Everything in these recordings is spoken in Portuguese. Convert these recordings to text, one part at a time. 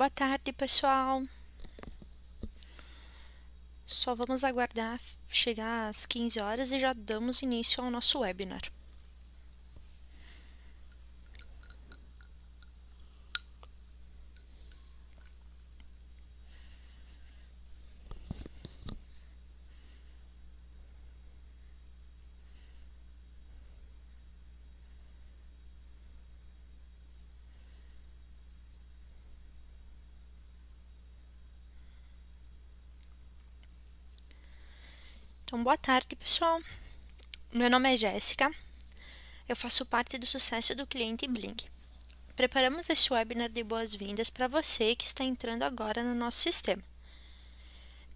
Boa tarde, pessoal. Só vamos aguardar chegar às 15 horas e já damos início ao nosso webinar. Então, boa tarde, pessoal. Meu nome é Jéssica. Eu faço parte do sucesso do cliente Bling. Preparamos esse webinar de boas-vindas para você que está entrando agora no nosso sistema.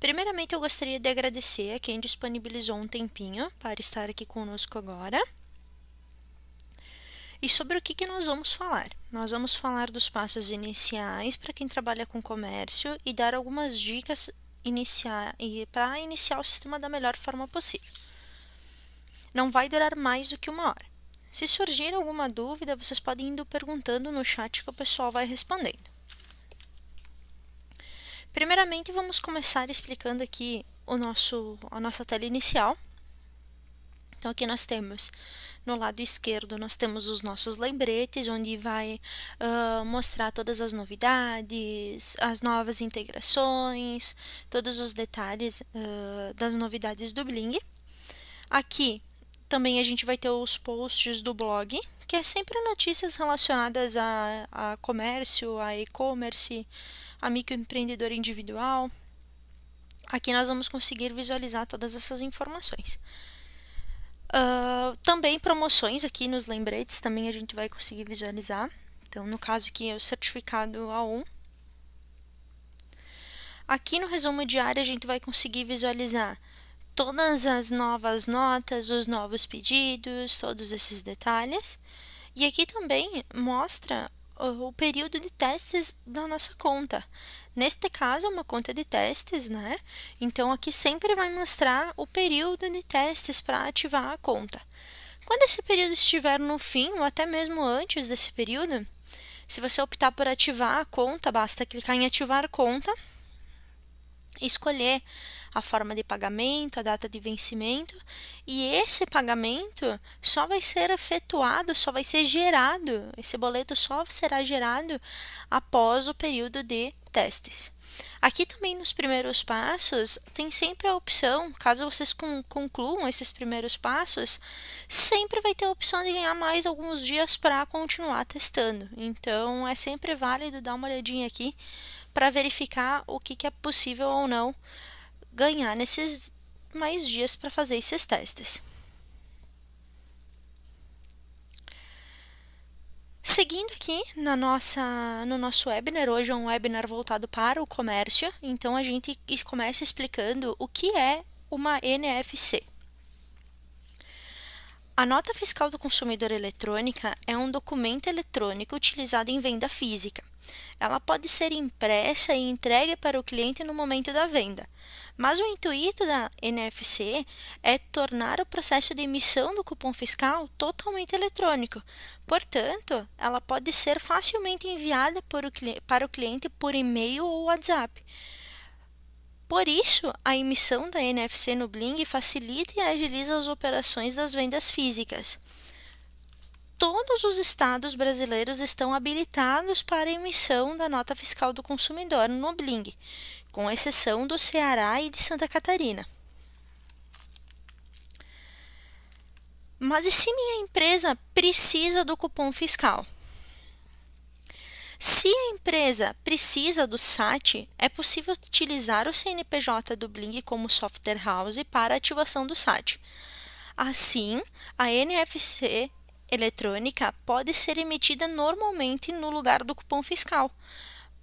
Primeiramente, eu gostaria de agradecer a quem disponibilizou um tempinho para estar aqui conosco agora. E sobre o que nós vamos falar? Nós vamos falar dos passos iniciais para quem trabalha com comércio e dar algumas dicas para iniciar o sistema da melhor forma possível. Não vai durar mais do que 1 hora. Se surgir alguma dúvida, vocês podem ir perguntando no chat que o pessoal vai respondendo. Primeiramente, vamos começar explicando aqui a nossa tela inicial. Então, aqui nós temos, no lado esquerdo, nós temos os nossos lembretes, onde vai mostrar todas as novidades, as novas integrações, todos os detalhes das novidades do Bling. Aqui também a gente vai ter os posts do blog, que é sempre notícias relacionadas a comércio, a e-commerce, a microempreendedor individual. Aqui nós vamos conseguir visualizar todas essas informações. Também promoções aqui nos lembretes, também a gente vai conseguir visualizar. Então, no caso aqui é o certificado A1. Aqui no resumo diário a gente vai conseguir visualizar todas as novas notas, os novos pedidos, todos esses detalhes. E aqui também mostra o período de testes da nossa conta. Neste caso, é uma conta de testes, né? Então, aqui sempre vai mostrar o período de testes para ativar a conta. Quando esse período estiver no fim, ou até mesmo antes desse período, se você optar por ativar a conta, basta clicar em ativar conta, escolher a forma de pagamento, a data de vencimento, e esse pagamento só vai ser efetuado, só vai ser gerado, esse boleto só será gerado após o período de testes. Aqui também nos primeiros passos tem sempre a opção, caso vocês concluam esses primeiros passos, sempre vai ter a opção de ganhar mais alguns dias para continuar testando. Então é sempre válido dar uma olhadinha aqui para verificar o que é possível ou não ganhar nesses mais dias para fazer esses testes. Seguindo aqui no nosso webinar, hoje é um webinar voltado para o comércio, então a gente começa explicando o que é uma NFC. A nota fiscal do consumidor eletrônica é um documento eletrônico utilizado em venda física. Ela pode ser impressa e entregue para o cliente no momento da venda, mas o intuito da NFC é tornar o processo de emissão do cupom fiscal totalmente eletrônico. Portanto, ela pode ser facilmente enviada para o cliente por e-mail ou WhatsApp. Por isso, a emissão da NFC no Bling facilita e agiliza as operações das vendas físicas. Todos os estados brasileiros estão habilitados para a emissão da nota fiscal do consumidor no Bling, com exceção do Ceará e de Santa Catarina. Mas e se minha empresa precisa do cupom fiscal? Se a empresa precisa do SAT, é possível utilizar o CNPJ do Bling como software house para a ativação do SAT. Assim, a NFC eletrônica pode ser emitida normalmente no lugar do cupom fiscal.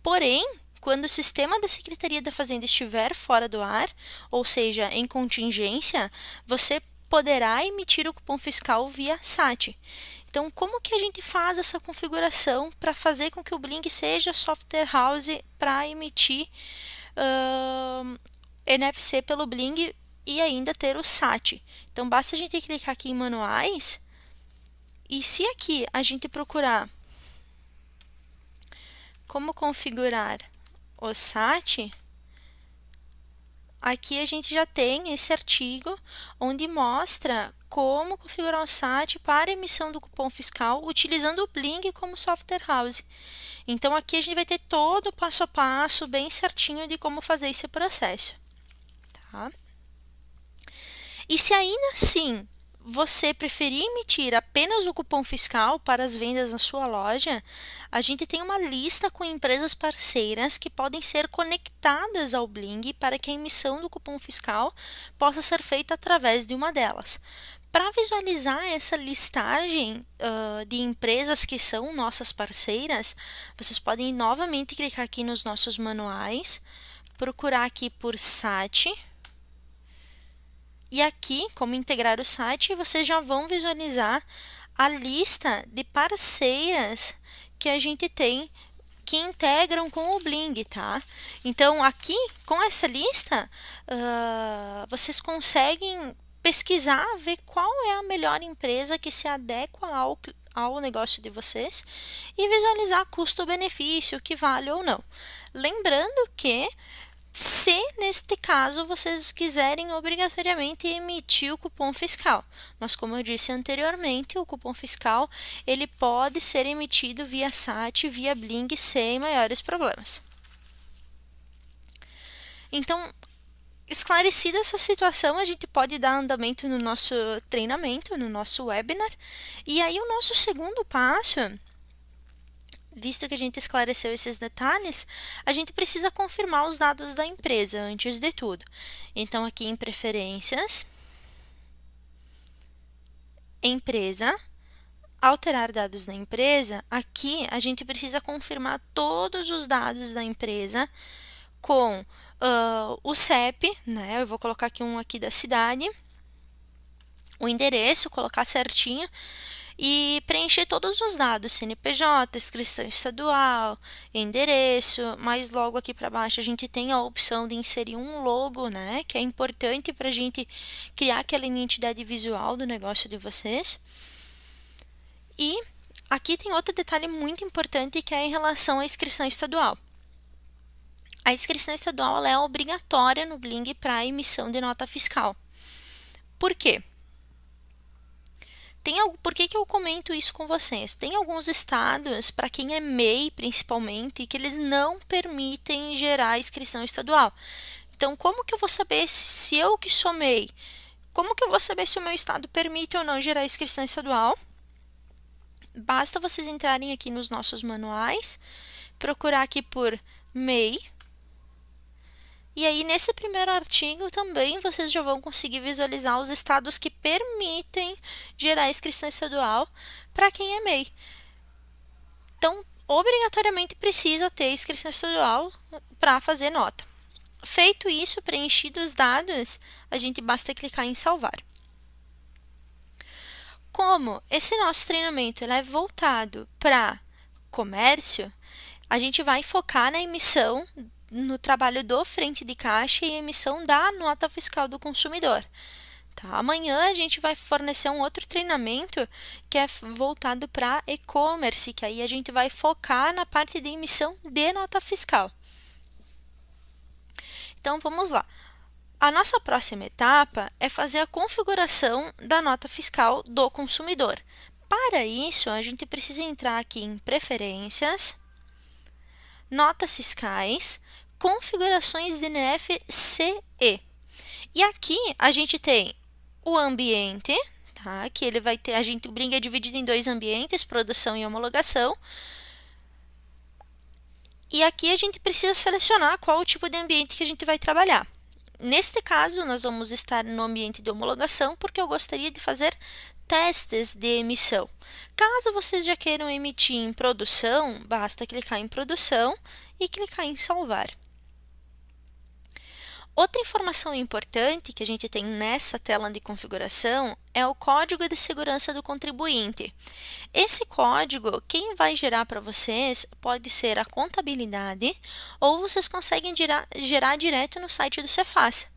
Porém, quando o sistema da Secretaria da Fazenda estiver fora do ar, ou seja, em contingência, você poderá emitir o cupom fiscal via SAT. Então, como que a gente faz essa configuração para fazer com que o Bling seja software house para emitir NFC pelo Bling e ainda ter o SAT? Então, basta a gente clicar aqui em manuais e se aqui a gente procurar como configurar o SAT, aqui a gente já tem esse artigo onde mostra como configurar o SAT para emissão do cupom fiscal utilizando o Bling como software house. Então, aqui a gente vai ter todo o passo a passo bem certinho de como fazer esse processo. Tá? E se ainda assim você preferir emitir apenas o cupom fiscal para as vendas na sua loja, a gente tem uma lista com empresas parceiras que podem ser conectadas ao Bling para que a emissão do cupom fiscal possa ser feita através de uma delas. Para visualizar essa listagem de empresas que são nossas parceiras, vocês podem novamente clicar aqui nos nossos manuais, procurar aqui por SAT, e aqui, como integrar o site, vocês já vão visualizar a lista de parceiras que a gente tem que integram com o Bling, tá? Então, aqui, com essa lista, vocês conseguem pesquisar, ver qual é a melhor empresa que se adequa ao negócio de vocês e visualizar custo-benefício, que vale ou não. Lembrando que se, neste caso, vocês quiserem obrigatoriamente emitir o cupom fiscal. Mas, como eu disse anteriormente, o cupom fiscal ele pode ser emitido via SAT, via Bling, sem maiores problemas. Então, esclarecida essa situação, a gente pode dar andamento no nosso treinamento, no nosso webinar. E aí, o nosso segundo passo, visto que a gente esclareceu esses detalhes, a gente precisa confirmar os dados da empresa antes de tudo. Então, aqui em Preferências, Empresa, Alterar dados da empresa, aqui a gente precisa confirmar todos os dados da empresa com o CEP, né? Eu vou colocar aqui um aqui da cidade, o endereço, colocar certinho, e preencher todos os dados, CNPJ, inscrição estadual, endereço, mas logo aqui para baixo a gente tem a opção de inserir um logo, né, que é importante para a gente criar aquela identidade visual do negócio de vocês. E aqui tem outro detalhe muito importante que é em relação à inscrição estadual. A inscrição estadual ela é obrigatória no Bling para a emissão de nota fiscal. Por quê? Por que eu comento isso com vocês? Tem alguns estados, para quem é MEI principalmente, que eles não permitem gerar inscrição estadual. Então, como que eu vou saber se eu que sou MEI, como que eu vou saber se o meu estado permite ou não gerar inscrição estadual? Basta vocês entrarem aqui nos nossos manuais, procurar aqui por MEI, e aí, nesse primeiro artigo, também vocês já vão conseguir visualizar os estados que permitem gerar inscrição estadual para quem é MEI. Então, obrigatoriamente precisa ter inscrição estadual para fazer nota. Feito isso, preenchidos os dados, a gente basta clicar em salvar. Como esse nosso treinamento é voltado para comércio, a gente vai focar na emissão no trabalho do frente de caixa e emissão da nota fiscal do consumidor. Tá? Amanhã a gente vai fornecer um outro treinamento que é voltado para e-commerce, que aí a gente vai focar na parte de emissão de nota fiscal. Então, vamos lá. A nossa próxima etapa é fazer a configuração da nota fiscal do consumidor. Para isso, a gente precisa entrar aqui em Preferências, Notas Fiscais, Configurações DNF-CE. E aqui a gente tem o ambiente, tá? Que ele vai ter, o Bling é dividido em dois ambientes, produção e homologação. E aqui a gente precisa selecionar qual o tipo de ambiente que a gente vai trabalhar. Neste caso, nós vamos estar no ambiente de homologação, porque eu gostaria de fazer testes de emissão. Caso vocês já queiram emitir em produção, basta clicar em produção e clicar em salvar. Outra informação importante que a gente tem nessa tela de configuração é o código de segurança do contribuinte. Esse código, quem vai gerar para vocês pode ser a contabilidade ou vocês conseguem gerar direto no site do Cefaz.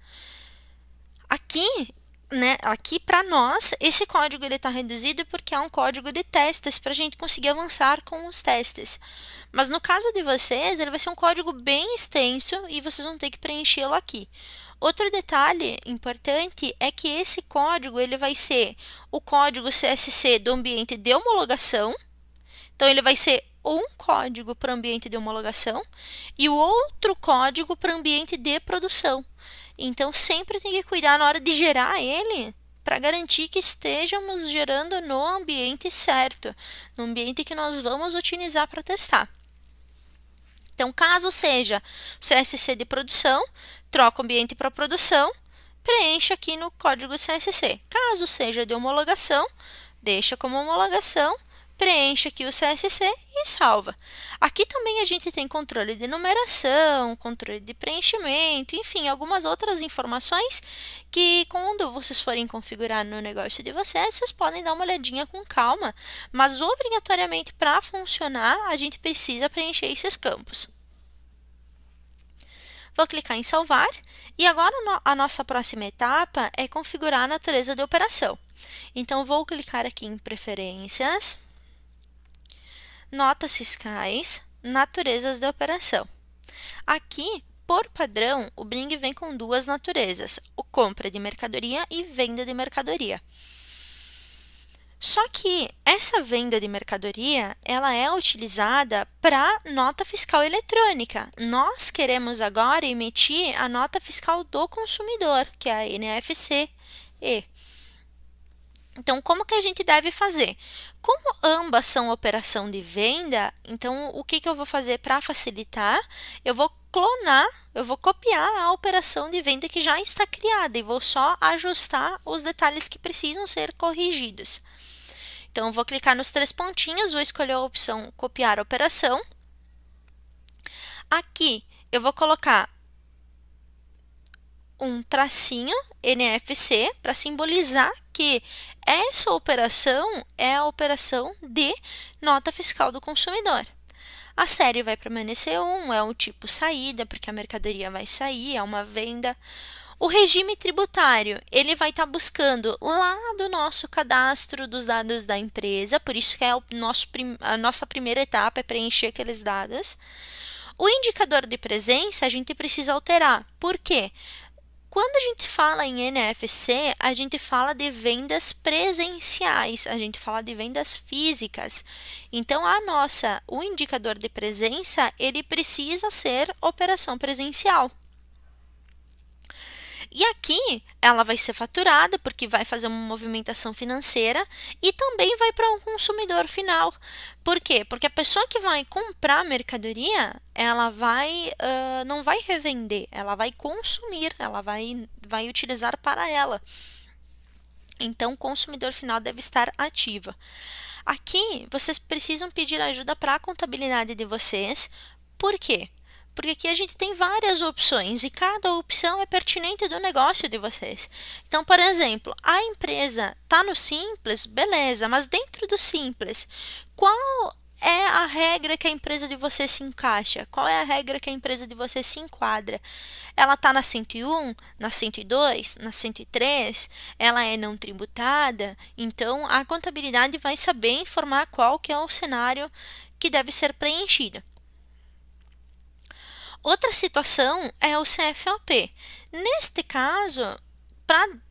Aqui, né, aqui para nós, esse código está reduzido porque é um código de testes para a gente conseguir avançar com os testes. Mas no caso de vocês, ele vai ser um código bem extenso e vocês vão ter que preenchê-lo aqui. Outro detalhe importante é que esse código ele vai ser o código CSC do ambiente de homologação. Então, ele vai ser um código para o ambiente de homologação e o outro código para o ambiente de produção. Então, sempre tem que cuidar na hora de gerar ele para garantir que estejamos gerando no ambiente certo, no ambiente que nós vamos utilizar para testar. Então, caso seja CSC de produção, troca o ambiente para produção, preencha aqui no código CSC. Caso seja de homologação, deixa como homologação, preenche aqui o CSC e salva. Aqui também a gente tem controle de numeração, controle de preenchimento, enfim, algumas outras informações que quando vocês forem configurar no negócio de vocês, vocês podem dar uma olhadinha com calma, mas obrigatoriamente para funcionar, a gente precisa preencher esses campos. Vou clicar em salvar e agora a nossa próxima etapa é configurar a natureza de operação. Então, vou clicar aqui em preferências, notas fiscais, naturezas de operação. Aqui, por padrão, o Bling vem com duas naturezas, o compra de mercadoria e venda de mercadoria. Só que essa venda de mercadoria, ela é utilizada para nota fiscal eletrônica. Nós queremos agora emitir a nota fiscal do consumidor, que é a NFCE. Então, como que a gente deve fazer? Como ambas são operação de venda, então o que eu vou fazer para facilitar? Eu vou clonar, eu vou copiar a operação de venda que já está criada e vou só ajustar os detalhes que precisam ser corrigidos. Então, vou clicar nos três pontinhos, vou escolher a opção copiar operação. Aqui, eu vou colocar um tracinho NFC para simbolizar que essa operação é a operação de nota fiscal do consumidor. A série vai permanecer 1, é o tipo saída, porque a mercadoria vai sair, é uma venda. O regime tributário, ele vai estar buscando lá do nosso cadastro dos dados da empresa, por isso que é a nossa primeira etapa é preencher aqueles dados. O indicador de presença, a gente precisa alterar. Por quê? Quando a gente fala em NFC, a gente fala de vendas presenciais, a gente fala de vendas físicas. Então, o indicador de presença, ele precisa ser operação presencial. E aqui ela vai ser faturada porque vai fazer uma movimentação financeira e também vai para um consumidor final. Por quê? Porque a pessoa que vai comprar a mercadoria, ela não vai revender, ela vai consumir, ela vai utilizar para ela. Então, o consumidor final deve estar ativo. Aqui, vocês precisam pedir ajuda para a contabilidade de vocês. Por quê? Porque aqui a gente tem várias opções e cada opção é pertinente do negócio de vocês. Então, por exemplo, a empresa está no Simples, beleza, mas dentro do Simples, qual é a regra que a empresa de você se encaixa? Qual é a regra que a empresa de você se enquadra? Ela está na 101, na 102, na 103? Ela é não tributada? Então, a contabilidade vai saber informar qual que é o cenário que deve ser preenchido. Outra situação é o CFOP. Neste caso,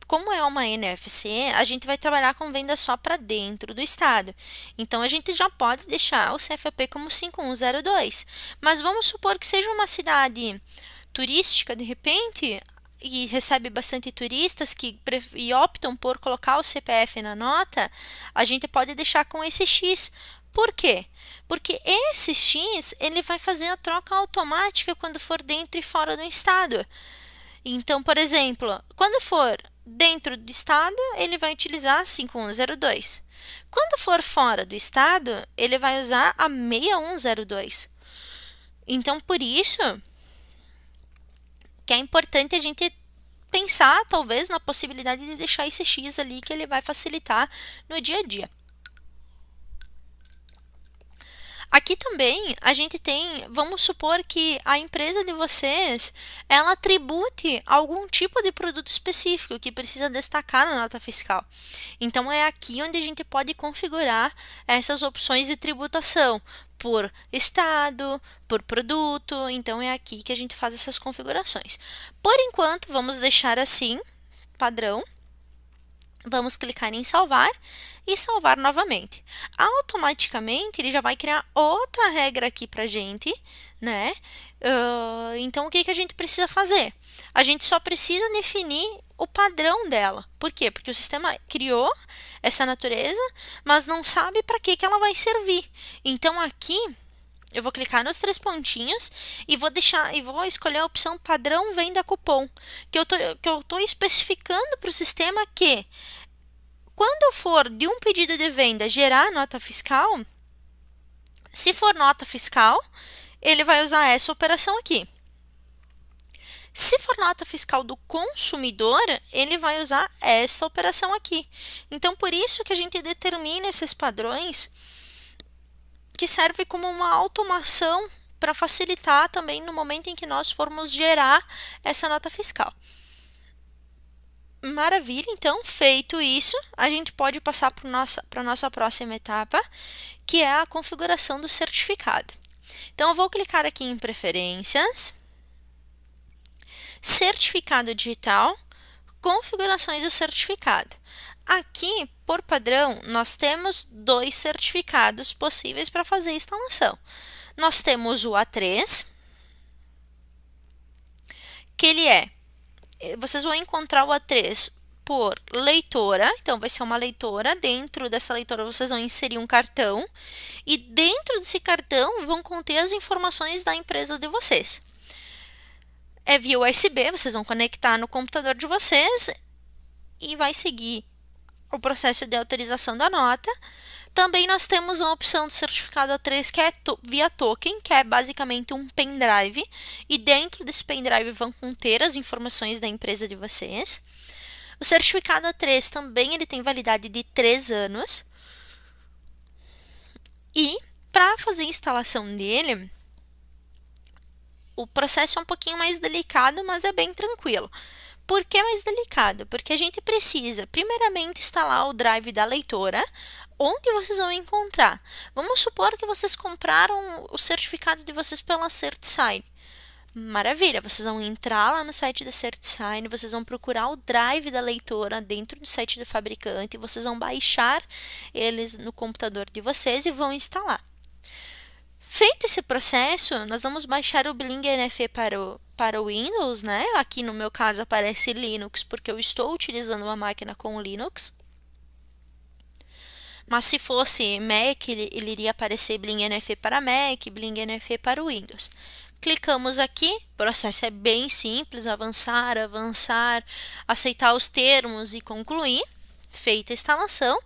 como é uma NFC, a gente vai trabalhar com venda só para dentro do estado. Então, a gente já pode deixar o CFOP como 5102. Mas vamos supor que seja uma cidade turística, de repente, e recebe bastante turistas e optam por colocar o CPF na nota, a gente pode deixar com esse X. Por quê? Porque esse X ele vai fazer a troca automática quando for dentro e fora do estado. Então, por exemplo, quando for dentro do estado, ele vai utilizar 5102. Quando for fora do estado, ele vai usar a 6102. Então, por isso que é importante a gente pensar, talvez, na possibilidade de deixar esse X ali, que ele vai facilitar no dia a dia. Aqui também a gente tem, vamos supor que a empresa de vocês, ela tribute algum tipo de produto específico que precisa destacar na nota fiscal. Então é aqui onde a gente pode configurar essas opções de tributação por estado, por produto. Então é aqui que a gente faz essas configurações. Por enquanto, vamos deixar assim, padrão. Vamos clicar em salvar e salvar novamente. Automaticamente, ele já vai criar outra regra aqui para a gente, né? Então, o que a gente precisa fazer? A gente só precisa definir o padrão dela. Por quê? Porque o sistema criou essa natureza, mas não sabe para que ela vai servir. Então, aqui eu vou clicar nos 3 pontinhos e vou escolher a opção padrão venda cupom, que eu tô especificando para o sistema que quando for de um pedido de venda gerar nota fiscal, se for nota fiscal, ele vai usar essa operação aqui. Se for nota fiscal do consumidor, ele vai usar esta operação aqui. Então, por isso que a gente determina esses padrões que serve como uma automação para facilitar também no momento em que nós formos gerar essa nota fiscal. Maravilha, então, feito isso, a gente pode passar para a nossa próxima etapa, que é a configuração do certificado. Então, eu vou clicar aqui em Preferências, Certificado Digital, Configurações do certificado. Aqui, por padrão, nós temos 2 certificados possíveis para fazer a instalação. Nós temos o A3, que ele vocês vão encontrar o A3 por leitora, então vai ser uma leitora. Dentro dessa leitora vocês vão inserir um cartão e dentro desse cartão vão conter as informações da empresa de vocês. É via USB, vocês vão conectar no computador de vocês e vai seguir o processo de autorização da nota. Também nós temos a opção do certificado A3, que é via token, que é basicamente um pendrive, e dentro desse pendrive vão conter as informações da empresa de vocês. O certificado A3 também ele tem validade de 3 anos. E para fazer a instalação dele, o processo é um pouquinho mais delicado, mas é bem tranquilo. Por que mais delicado? Porque a gente precisa, primeiramente, instalar o drive da leitora. Onde vocês vão encontrar? Vamos supor que vocês compraram o certificado de vocês pela CertSign. Maravilha, vocês vão entrar lá no site da CertSign, vocês vão procurar o drive da leitora dentro do site do fabricante, vocês vão baixar eles no computador de vocês e vão instalar. Feito esse processo, nós vamos baixar o Bling NFE para o Windows, né? Aqui no meu caso aparece Linux, porque eu estou utilizando uma máquina com Linux. Mas se fosse Mac, ele iria aparecer Bling NFE para Mac, Bling NFE para o Windows. Clicamos aqui, o processo é bem simples, avançar, aceitar os termos e concluir. Feita a instalação,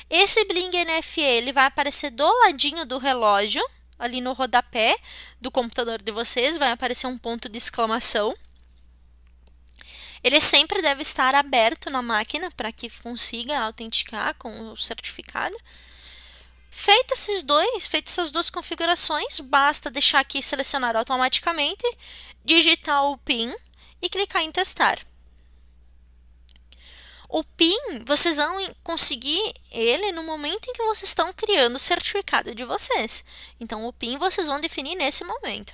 esse Bling NFE ele vai aparecer do ladinho do relógio, ali no rodapé do computador de vocês, vai aparecer um ponto de exclamação. Ele sempre deve estar aberto na máquina para que consiga autenticar com o certificado. Feitas essas duas configurações, basta deixar aqui selecionar automaticamente, digitar o PIN e clicar em testar. O PIN, vocês vão conseguir ele no momento em que vocês estão criando o certificado de vocês. Então, o PIN vocês vão definir nesse momento.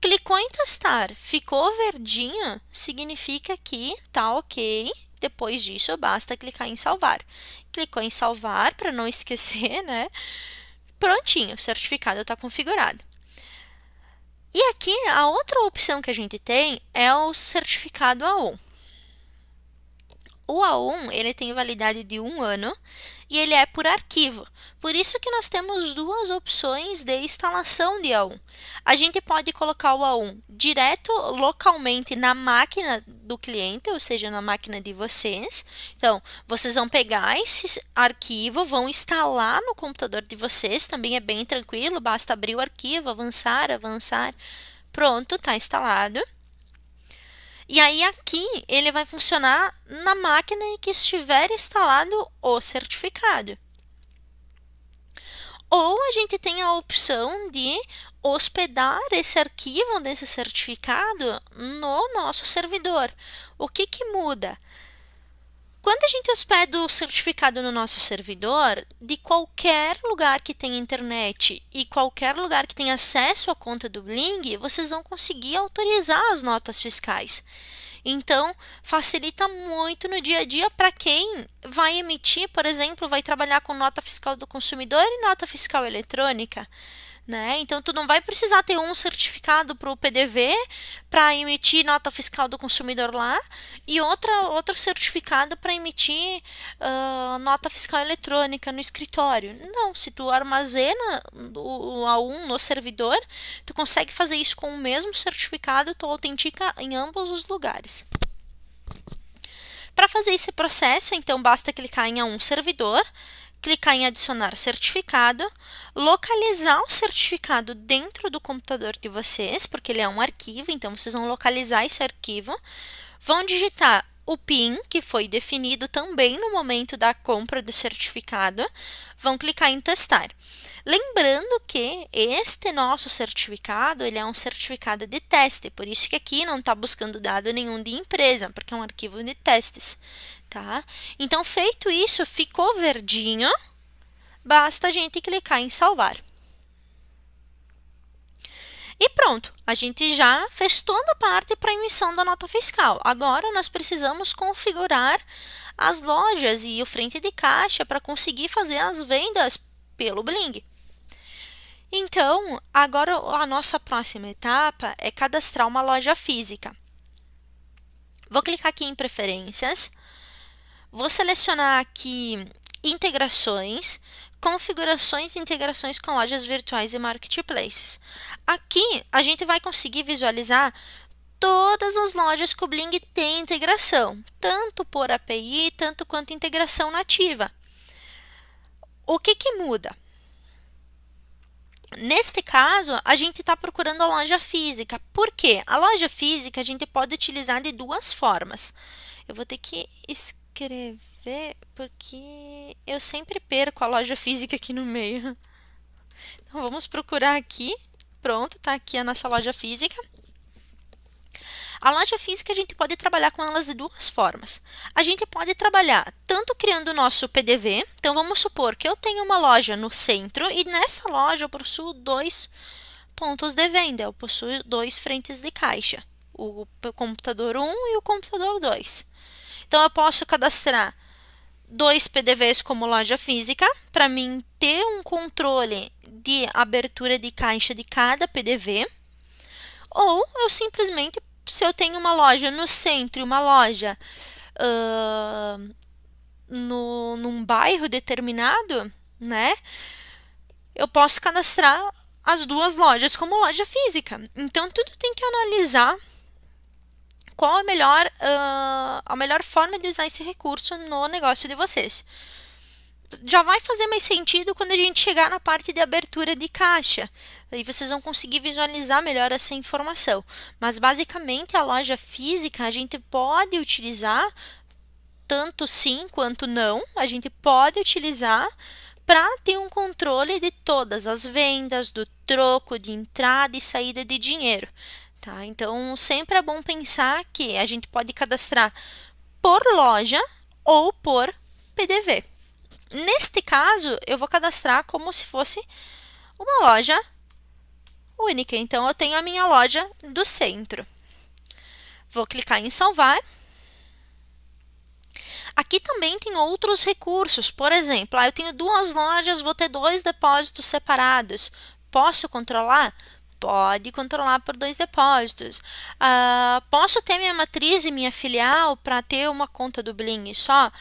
Clicou em testar, ficou verdinho, significa que está ok. Depois disso, basta clicar em salvar. Clicou em salvar para não esquecer, né? Prontinho, o certificado está configurado. E aqui, a outra opção que a gente tem é o certificado A1. O A1 ele tem validade de 1 ano e ele é por arquivo. Por isso que nós temos 2 opções de instalação de A1. A gente pode colocar o A1 direto localmente na máquina do cliente, ou seja, na máquina de vocês. Então, vocês vão pegar esse arquivo, vão instalar no computador de vocês, também é bem tranquilo, basta abrir o arquivo, avançar, pronto, está instalado. E aí aqui ele vai funcionar na máquina em que estiver instalado o certificado. Ou a gente tem a opção de hospedar esse arquivo desse certificado no nosso servidor. O que que muda? Quando a gente hospeda o certificado no nosso servidor, de qualquer lugar que tenha internet e qualquer lugar que tenha acesso à conta do Bling, vocês vão conseguir autorizar as notas fiscais. Então, facilita muito no dia a dia para quem vai emitir, por exemplo, vai trabalhar com nota fiscal do consumidor e nota fiscal eletrônica. Né? Então, tu não vai precisar ter um certificado para o PDV para emitir nota fiscal do consumidor lá e outro certificado para emitir nota fiscal eletrônica no escritório. Não, se tu armazena o A1 no servidor, tu consegue fazer isso com o mesmo certificado, tu autentica em ambos os lugares. Para fazer esse processo, então, basta clicar em A1 servidor, clicar em adicionar certificado, localizar o certificado dentro do computador de vocês, porque ele é um arquivo, então vocês vão localizar esse arquivo, vão digitar o PIN, que foi definido também no momento da compra do certificado, vão clicar em testar. Lembrando que este nosso certificado, ele é um certificado de teste, por isso que aqui não está buscando dado nenhum de empresa, porque é um arquivo de testes. Tá? Então, feito isso, ficou verdinho, basta a gente clicar em salvar. E pronto, a gente já fez toda a parte para a emissão da nota fiscal. Agora, nós precisamos configurar as lojas e o frente de caixa para conseguir fazer as vendas pelo Bling. Então, agora a nossa próxima etapa é cadastrar uma loja física. Vou clicar aqui em preferências. Vou selecionar aqui integrações, configurações e integrações com lojas virtuais e marketplaces. Aqui a gente vai conseguir visualizar todas as lojas que o Bling tem integração, tanto por API, tanto quanto integração nativa. O que que muda? Neste caso, a gente está procurando a loja física. Por quê? A loja física a gente pode utilizar de duas formas. Eu vou ter que escrever porque eu sempre perco a loja física aqui no meio. Então, vamos procurar aqui. Pronto, está aqui a nossa loja física. A loja física a gente pode trabalhar com elas de duas formas. A gente pode trabalhar tanto criando o nosso PDV, então vamos supor que eu tenho uma loja no centro e nessa loja eu possuo dois pontos de venda, eu possuo dois frentes de caixa, o computador 1 e o computador 2. Então eu posso cadastrar dois PDVs como loja física, para mim ter um controle de abertura de caixa de cada PDV, ou eu simplesmente, se eu tenho uma loja no centro e uma loja num bairro determinado, né, eu posso cadastrar as duas lojas como loja física. Então, tudo tem que analisar qual a melhor forma de usar esse recurso no negócio de vocês. Já vai fazer mais sentido quando a gente chegar na parte de abertura de caixa. Aí vocês vão conseguir visualizar melhor essa informação. Mas basicamente a loja física a gente pode utilizar tanto sim quanto não. A gente pode utilizar para ter um controle de todas as vendas, do troco, de entrada e saída de dinheiro. Tá? Então sempre é bom pensar que a gente pode cadastrar por loja ou por PDV. Neste caso, eu vou cadastrar como se fosse uma loja única. Então, eu tenho a minha loja do centro. Vou clicar em salvar. Aqui também tem outros recursos. Por exemplo, eu tenho duas lojas, vou ter dois depósitos separados. Posso controlar? Pode controlar por dois depósitos. Posso ter minha matriz e minha filial para ter uma conta do Bling só?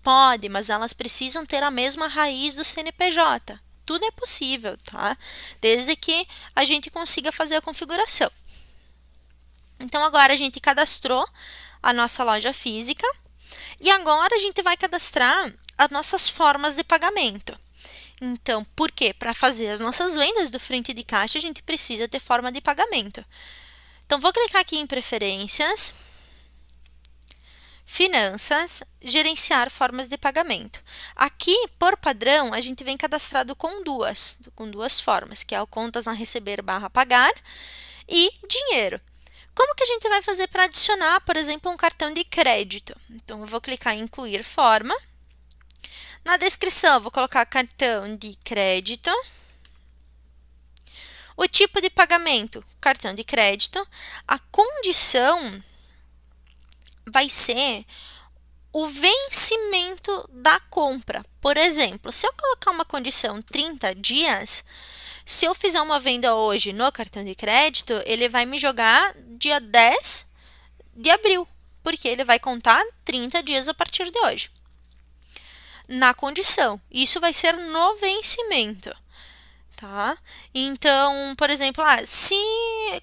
Pode, mas elas precisam ter a mesma raiz do CNPJ. Tudo é possível, tá? Desde que a gente consiga fazer a configuração. Então, agora a gente cadastrou a nossa loja física e agora a gente vai cadastrar as nossas formas de pagamento. Então, por quê? Para fazer as nossas vendas do frente de caixa, a gente precisa ter forma de pagamento. Então, vou clicar aqui em preferências. Finanças, gerenciar formas de pagamento. Aqui, por padrão, a gente vem cadastrado com duas formas, que é o contas a receber / pagar e dinheiro. Como que a gente vai fazer para adicionar, por exemplo, um cartão de crédito? Então, eu vou clicar em incluir forma. Na descrição, eu vou colocar cartão de crédito. O tipo de pagamento, cartão de crédito. A condição vai ser o vencimento da compra. Por exemplo, se eu colocar uma condição 30 dias, se eu fizer uma venda hoje no cartão de crédito, ele vai me jogar dia 10 de abril, porque ele vai contar 30 dias a partir de hoje. Na condição, isso vai ser no vencimento. Tá? Então, por exemplo, se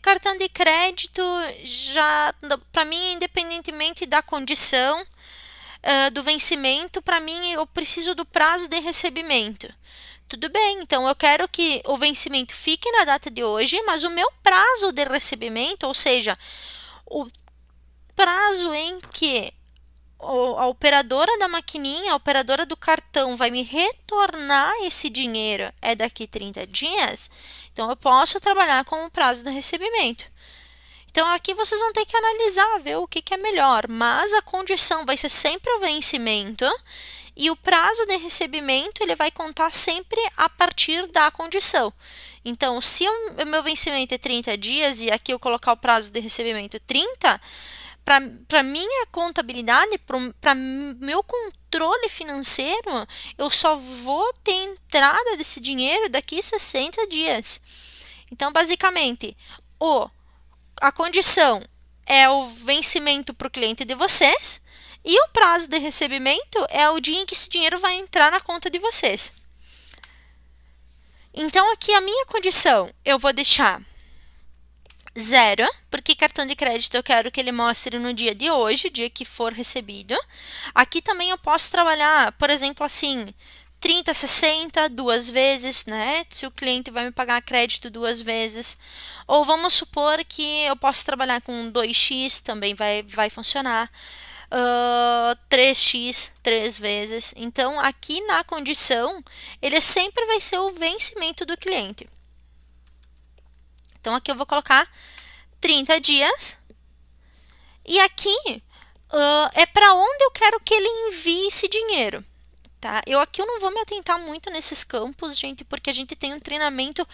cartão de crédito já, para mim, independentemente da condição do vencimento, para mim, eu preciso do prazo de recebimento. Tudo bem, então eu quero que o vencimento fique na data de hoje, mas o meu prazo de recebimento, ou seja, o prazo em que a operadora da maquininha, a operadora do cartão vai me retornar esse dinheiro é daqui 30 dias, então eu posso trabalhar com o prazo do recebimento. Então aqui vocês vão ter que analisar, ver o que é melhor, mas a condição vai ser sempre o vencimento e o prazo de recebimento ele vai contar sempre a partir da condição. Então, se o meu vencimento é 30 dias e aqui eu colocar o prazo de recebimento 30, para minha contabilidade, para meu controle financeiro, eu só vou ter entrada desse dinheiro daqui 60 dias. Então, basicamente, a condição é o vencimento para o cliente de vocês e o prazo de recebimento é o dia em que esse dinheiro vai entrar na conta de vocês. Então, aqui a minha condição, eu vou deixar 0, porque cartão de crédito eu quero que ele mostre no dia de hoje, o dia que for recebido. Aqui também eu posso trabalhar, por exemplo, assim, 30, 60, 2 vezes, né? Se o cliente vai me pagar crédito 2 vezes. Ou vamos supor que eu posso trabalhar com 2x, também vai funcionar. 3x, 3 vezes. Então, aqui na condição, ele sempre vai ser o vencimento do cliente. Então, aqui eu vou colocar 30 dias. E aqui é para onde eu quero que ele envie esse dinheiro. Tá? Aqui eu não vou me atentar muito nesses campos, gente, porque a gente tem um treinamento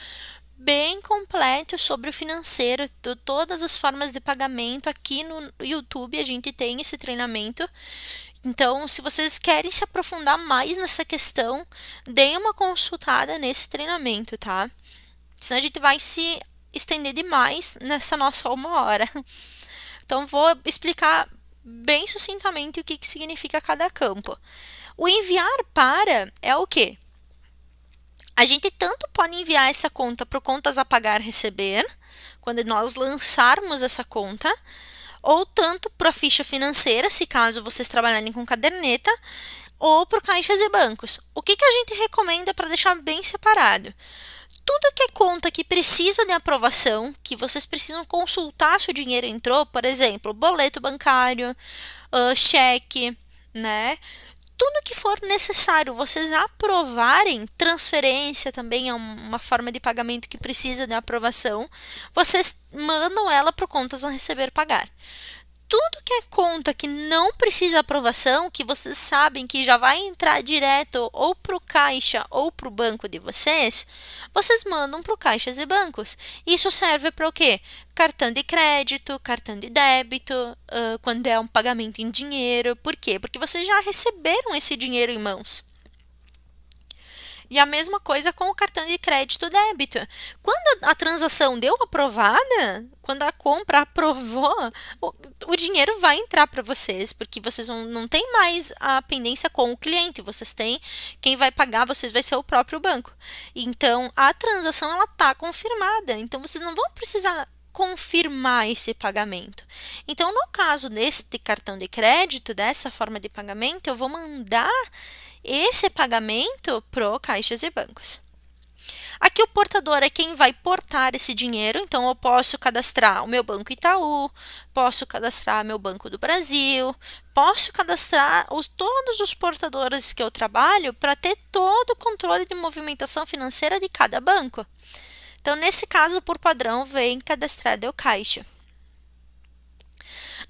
bem completo sobre o financeiro, todas as formas de pagamento. Aqui no YouTube a gente tem esse treinamento. Então, se vocês querem se aprofundar mais nessa questão, deem uma consultada nesse treinamento, tá? Senão a gente vai se estender demais nessa nossa 1 hora. Então, vou explicar bem sucintamente o que significa cada campo. O enviar para é o quê? A gente tanto pode enviar essa conta para o contas a pagar receber, quando nós lançarmos essa conta, ou tanto para a ficha financeira, se caso vocês trabalharem com caderneta, ou para caixas e bancos. O que a gente recomenda para deixar bem separado? Tudo que é conta que precisa de aprovação, que vocês precisam consultar se o dinheiro entrou, por exemplo, boleto bancário, cheque, né? Tudo que for necessário vocês aprovarem, transferência também é uma forma de pagamento que precisa de aprovação, vocês mandam ela para o contas a receber pagar. Tudo que é conta que não precisa aprovação, que vocês sabem que já vai entrar direto ou para o caixa ou para o banco de vocês, vocês mandam para o caixas e bancos. Isso serve para o quê? Cartão de crédito, cartão de débito, quando é um pagamento em dinheiro. Por quê? Porque vocês já receberam esse dinheiro em mãos. E a mesma coisa com o cartão de crédito e débito. Quando a transação deu aprovada, quando a compra aprovou, o dinheiro vai entrar para vocês, porque vocês não têm mais a pendência com o cliente, vocês têm, quem vai pagar vocês vai ser o próprio banco. Então, a transação ela está confirmada, então vocês não vão precisar confirmar esse pagamento. Então, no caso deste cartão de crédito, dessa forma de pagamento, eu vou mandar esse pagamento para caixas e bancos. Aqui o portador é quem vai portar esse dinheiro, então eu posso cadastrar o meu Banco Itaú, posso cadastrar meu Banco do Brasil, posso cadastrar todos os portadores que eu trabalho para ter todo o controle de movimentação financeira de cada banco. Então, nesse caso, por padrão, vem cadastrado o caixa.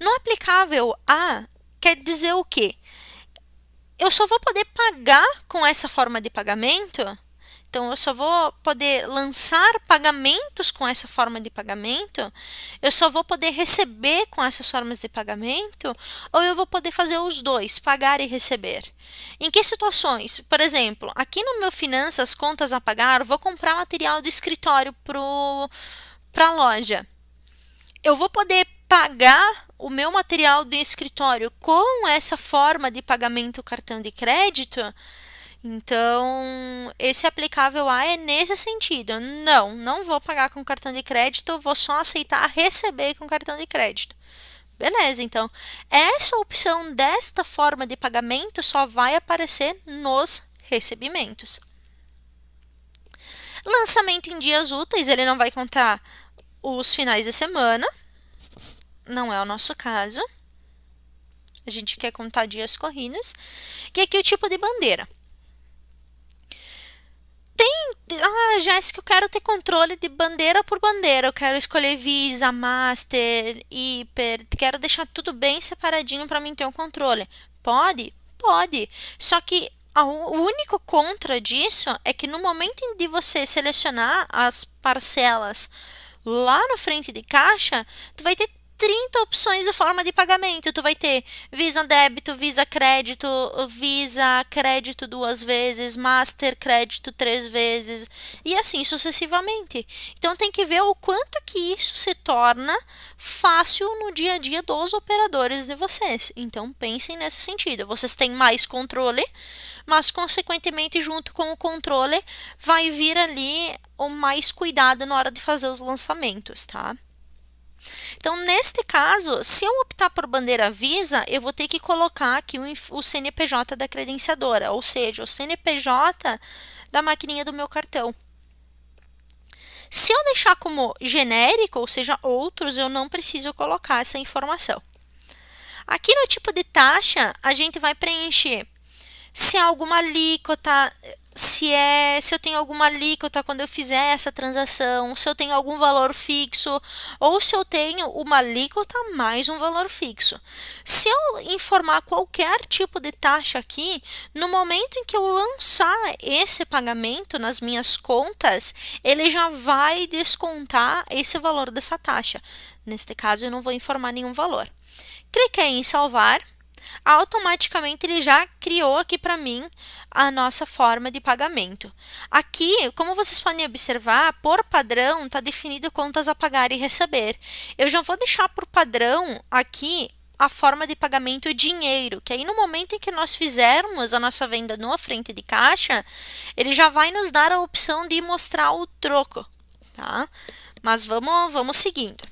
No aplicável A, quer dizer o quê? Eu só vou poder pagar com essa forma de pagamento? Então, eu só vou poder lançar pagamentos com essa forma de pagamento? Eu só vou poder receber com essas formas de pagamento? Ou eu vou poder fazer os dois, pagar e receber? Em que situações? Por exemplo, aqui no meu Finanças, contas a pagar, vou comprar material de escritório para a loja. Eu vou poder pagar o meu material de escritório com essa forma de pagamento cartão de crédito? Então, esse aplicável A é nesse sentido. Não vou pagar com cartão de crédito, vou só aceitar receber com cartão de crédito. Beleza, então, essa opção desta forma de pagamento só vai aparecer nos recebimentos. Lançamento em dias úteis, ele não vai contar os finais de semana. Não é o nosso caso. A gente quer contar dias corridos. E aqui o tipo de bandeira. Jéssica, eu quero ter controle de bandeira por bandeira. Eu quero escolher Visa, Master, Hiper. Quero deixar tudo bem separadinho para mim ter um controle. Pode? Pode. Só que o único contra disso é que no momento de você selecionar as parcelas lá no frente de caixa, tu vai ter 30 opções de forma de pagamento. Tu vai ter Visa débito, Visa crédito, Visa crédito 2 vezes, Master crédito 3 vezes e assim sucessivamente. Então tem que ver o quanto que isso se torna fácil no dia a dia dos operadores de vocês. Então pensem nesse sentido. Vocês têm mais controle, mas consequentemente junto com o controle vai vir ali o mais cuidado na hora de fazer os lançamentos, tá? Então, neste caso, se eu optar por bandeira Visa, eu vou ter que colocar aqui o CNPJ da credenciadora, ou seja, o CNPJ da maquininha do meu cartão. Se eu deixar como genérico, ou seja, outros, eu não preciso colocar essa informação. Aqui no tipo de taxa, a gente vai preencher se há alguma alíquota, se eu tenho alguma alíquota quando eu fizer essa transação, se eu tenho algum valor fixo ou se eu tenho uma alíquota mais um valor fixo. Se eu informar qualquer tipo de taxa aqui, no momento em que eu lançar esse pagamento nas minhas contas, ele já vai descontar esse valor dessa taxa. Neste caso, eu não vou informar nenhum valor. Cliquei em salvar. Automaticamente ele já criou aqui para mim a nossa forma de pagamento. Aqui, como vocês podem observar, por padrão está definido contas a pagar e receber. Eu já vou deixar por padrão aqui a forma de pagamento dinheiro, que aí no momento em que nós fizermos a nossa venda no frente de caixa, ele já vai nos dar a opção de mostrar o troco, tá? Mas vamos seguindo.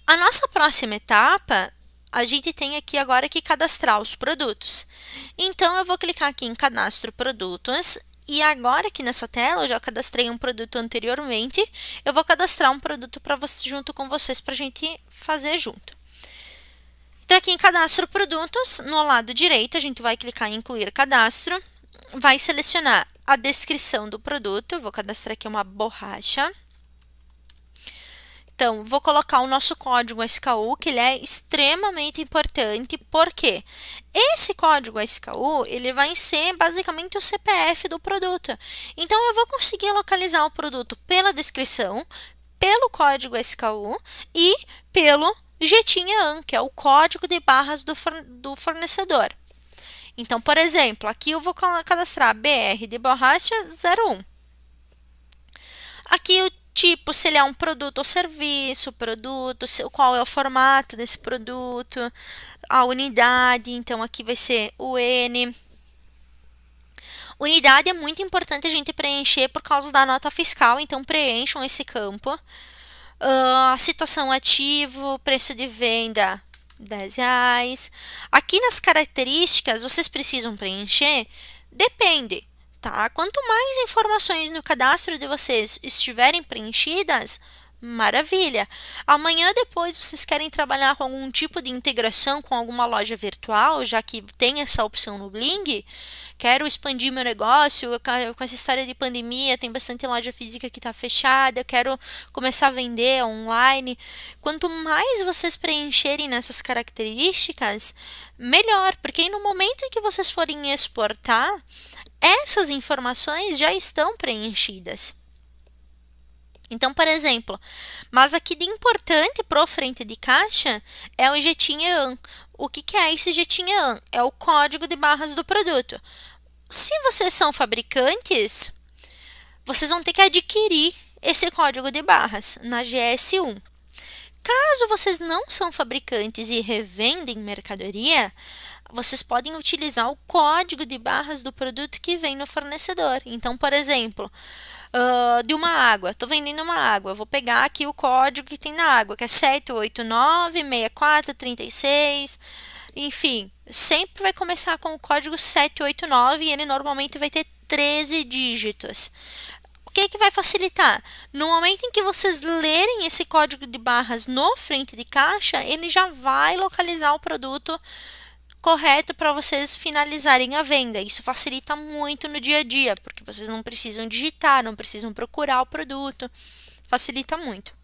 A nossa próxima etapa, a gente tem aqui agora que cadastrar os produtos. Então, eu vou clicar aqui em Cadastro Produtos. E agora aqui nessa tela, eu já cadastrei um produto anteriormente. Eu vou cadastrar um produto junto com vocês para a gente fazer junto. Então, aqui em Cadastro Produtos, no lado direito, a gente vai clicar em Incluir Cadastro. Vai selecionar a descrição do produto. Eu vou cadastrar aqui uma borracha. Então, vou colocar o nosso código SKU, que ele é extremamente importante, porque esse código SKU, ele vai ser basicamente o CPF do produto. Então, eu vou conseguir localizar o produto pela descrição, pelo código SKU e pelo GTIN-EAN, que é o código de barras do fornecedor. Então, por exemplo, aqui eu vou cadastrar BR de borracha 01. Aqui o tipo, se ele é um produto ou serviço, qual é o formato desse produto, a unidade, então aqui vai ser o N. Unidade é muito importante a gente preencher por causa da nota fiscal, então preencham esse campo. A situação ativo, preço de venda, R$10. Aqui nas características, vocês precisam preencher? Depende. Tá? Quanto mais informações no cadastro de vocês estiverem preenchidas, Maravilha! Amanhã depois vocês querem trabalhar com algum tipo de integração com alguma loja virtual, já que tem essa opção no Bling? Quero expandir meu negócio, com essa história de pandemia, tem bastante loja física que está fechada, eu quero começar a vender online. Quanto mais vocês preencherem nessas características, melhor, porque no momento em que vocês forem exportar, essas informações já estão preenchidas. Então, por exemplo, mas aqui de importante para o frente de caixa é o GTIN-EAN. O que é esse GTIN-EAN? É o código de barras do produto. Se vocês são fabricantes, vocês vão ter que adquirir esse código de barras na GS1. Caso vocês não são fabricantes e revendem mercadoria, vocês podem utilizar o código de barras do produto que vem no fornecedor. Então, por exemplo, de uma água, estou vendendo uma água, vou pegar aqui o código que tem na água, que é 789-6436, enfim, sempre vai começar com o código 789 e ele normalmente vai ter 13 dígitos. O que vai facilitar? No momento em que vocês lerem esse código de barras no frente de caixa, ele já vai localizar o produto correto para vocês finalizarem a venda. Isso facilita muito no dia a dia, porque vocês não precisam digitar, não precisam procurar o produto. Facilita muito.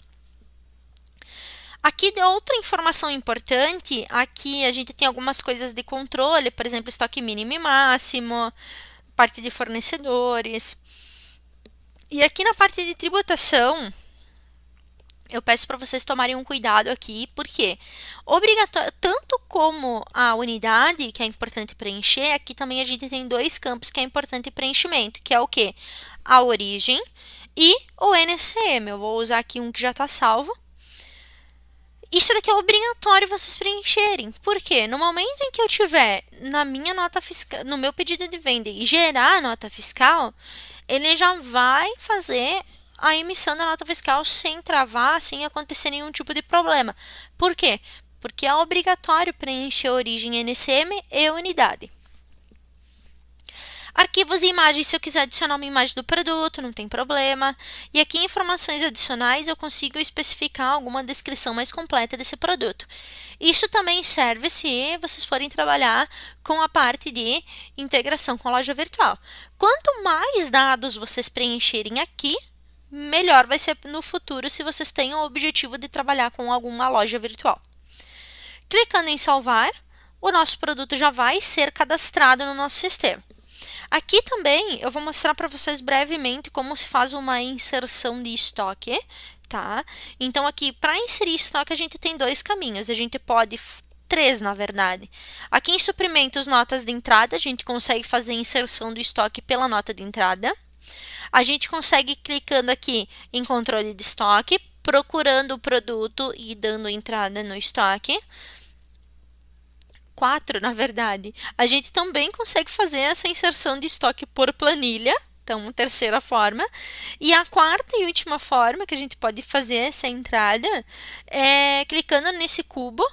Aqui de outra informação importante, aqui a gente tem algumas coisas de controle, por exemplo, estoque mínimo e máximo, parte de fornecedores. E aqui na parte de tributação, eu peço para vocês tomarem um cuidado aqui, porque tanto como a unidade, que é importante preencher, aqui também a gente tem dois campos que é importante preenchimento, que é o quê? A origem e o NCM. Eu vou usar aqui um que já está salvo. Isso daqui é obrigatório vocês preencherem. Por quê? No momento em que eu tiver na minha nota fiscal, no meu pedido de venda e gerar a nota fiscal, ele já vai fazer a emissão da nota fiscal sem travar, sem acontecer nenhum tipo de problema. Por quê? Porque é obrigatório preencher origem NCM e unidade. Arquivos e imagens, se eu quiser adicionar uma imagem do produto, não tem problema. E aqui em informações adicionais eu consigo especificar alguma descrição mais completa desse produto. Isso também serve se vocês forem trabalhar com a parte de integração com a loja virtual. Quanto mais dados vocês preencherem aqui, melhor vai ser no futuro se vocês têm o objetivo de trabalhar com alguma loja virtual. Clicando em salvar, o nosso produto já vai ser cadastrado no nosso sistema. Aqui também eu vou mostrar para vocês brevemente como se faz uma inserção de estoque, tá? Então aqui para inserir estoque a gente tem dois caminhos, a gente pode três na verdade. Aqui em suprimentos, notas de entrada, a gente consegue fazer a inserção do estoque pela nota de entrada. A gente consegue clicando aqui em controle de estoque, procurando o produto e dando entrada no estoque. 4, na verdade. A gente também consegue fazer essa inserção de estoque por planilha, então, terceira forma. E a quarta e última forma que a gente pode fazer essa entrada é clicando nesse cubo,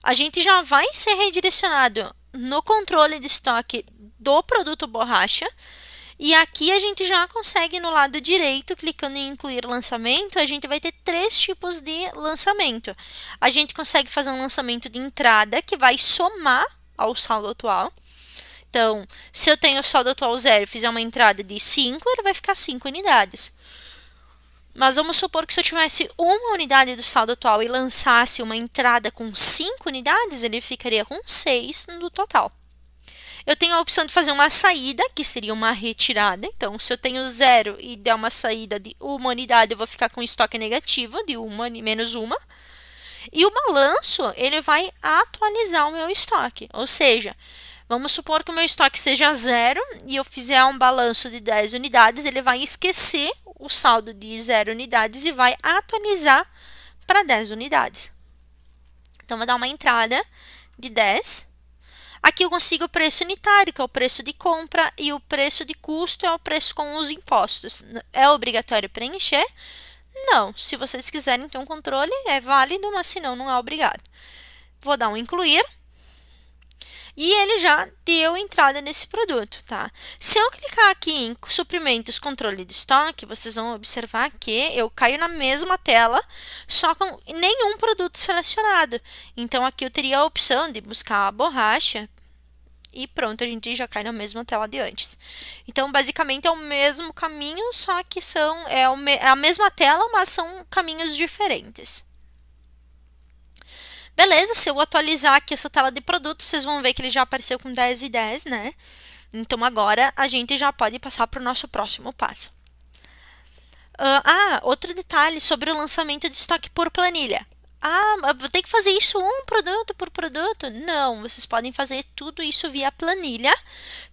a gente já vai ser redirecionado no controle de estoque do produto borracha. E aqui a gente já consegue no lado direito, clicando em incluir lançamento, a gente vai ter três tipos de lançamento. A gente consegue fazer um lançamento de entrada, que vai somar ao saldo atual. Então, se eu tenho o saldo atual 0 e fizer uma entrada de 5, ele vai ficar 5 unidades. Mas vamos supor que se eu tivesse uma unidade do saldo atual e lançasse uma entrada com 5 unidades, ele ficaria com 6 no total. Eu tenho a opção de fazer uma saída, que seria uma retirada. Então, se eu tenho 0 e der uma saída de uma unidade, eu vou ficar com estoque negativo, de menos uma. E o balanço, ele vai atualizar o meu estoque. Ou seja, vamos supor que o meu estoque seja 0 e eu fizer um balanço de 10 unidades, ele vai esquecer o saldo de 0 unidades e vai atualizar para 10 unidades. Então, vou dar uma entrada de 10. Aqui eu consigo o preço unitário, que é o preço de compra, e o preço de custo é o preço com os impostos. É obrigatório preencher? Não. Se vocês quiserem ter um controle, é válido, mas se não, não é obrigado. Vou dar um incluir. E ele já deu entrada nesse produto, tá? Se eu clicar aqui em suprimentos, controle de estoque, vocês vão observar que eu caio na mesma tela, só com nenhum produto selecionado. Então, aqui eu teria a opção de buscar a borracha e pronto, a gente já cai na mesma tela de antes. Então, basicamente, é o mesmo caminho, só que é a mesma tela, mas são caminhos diferentes. Beleza, se eu atualizar aqui essa tela de produtos, vocês vão ver que ele já apareceu com 10 e 10, né? Então, agora a gente já pode passar para o nosso próximo passo. Outro detalhe sobre o lançamento de estoque por planilha. Vou ter que fazer isso um produto por produto? Não, vocês podem fazer tudo isso via planilha.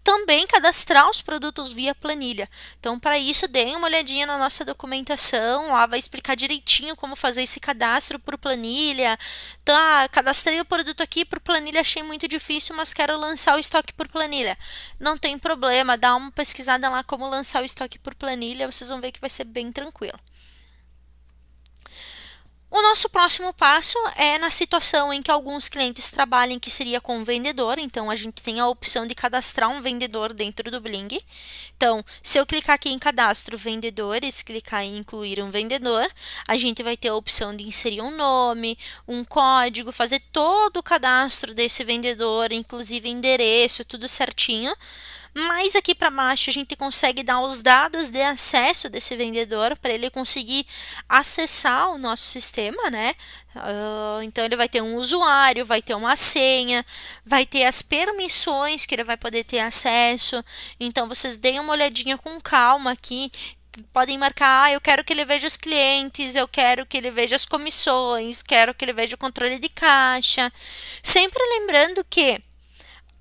Também cadastrar os produtos via planilha. Então, para isso, deem uma olhadinha na nossa documentação. Lá vai explicar direitinho como fazer esse cadastro por planilha. Tá, cadastrei o produto aqui por planilha, achei muito difícil, mas quero lançar o estoque por planilha. Não tem problema, dá uma pesquisada lá como lançar o estoque por planilha. Vocês vão ver que vai ser bem tranquilo. O nosso próximo passo é na situação em que alguns clientes trabalhem, que seria com o vendedor. Então, a gente tem a opção de cadastrar um vendedor dentro do Bling. Então, se eu clicar aqui em cadastro vendedores, clicar em incluir um vendedor, a gente vai ter a opção de inserir um nome, um código, fazer todo o cadastro desse vendedor, inclusive endereço, tudo certinho. Mas aqui para baixo a gente consegue dar os dados de acesso desse vendedor para ele conseguir acessar o nosso sistema, né? Então ele vai ter um usuário, vai ter uma senha, vai ter as permissões que ele vai poder ter acesso. Então vocês deem uma olhadinha com calma aqui. Podem marcar, eu quero que ele veja os clientes, eu quero que ele veja as comissões, quero que ele veja o controle de caixa. Sempre lembrando que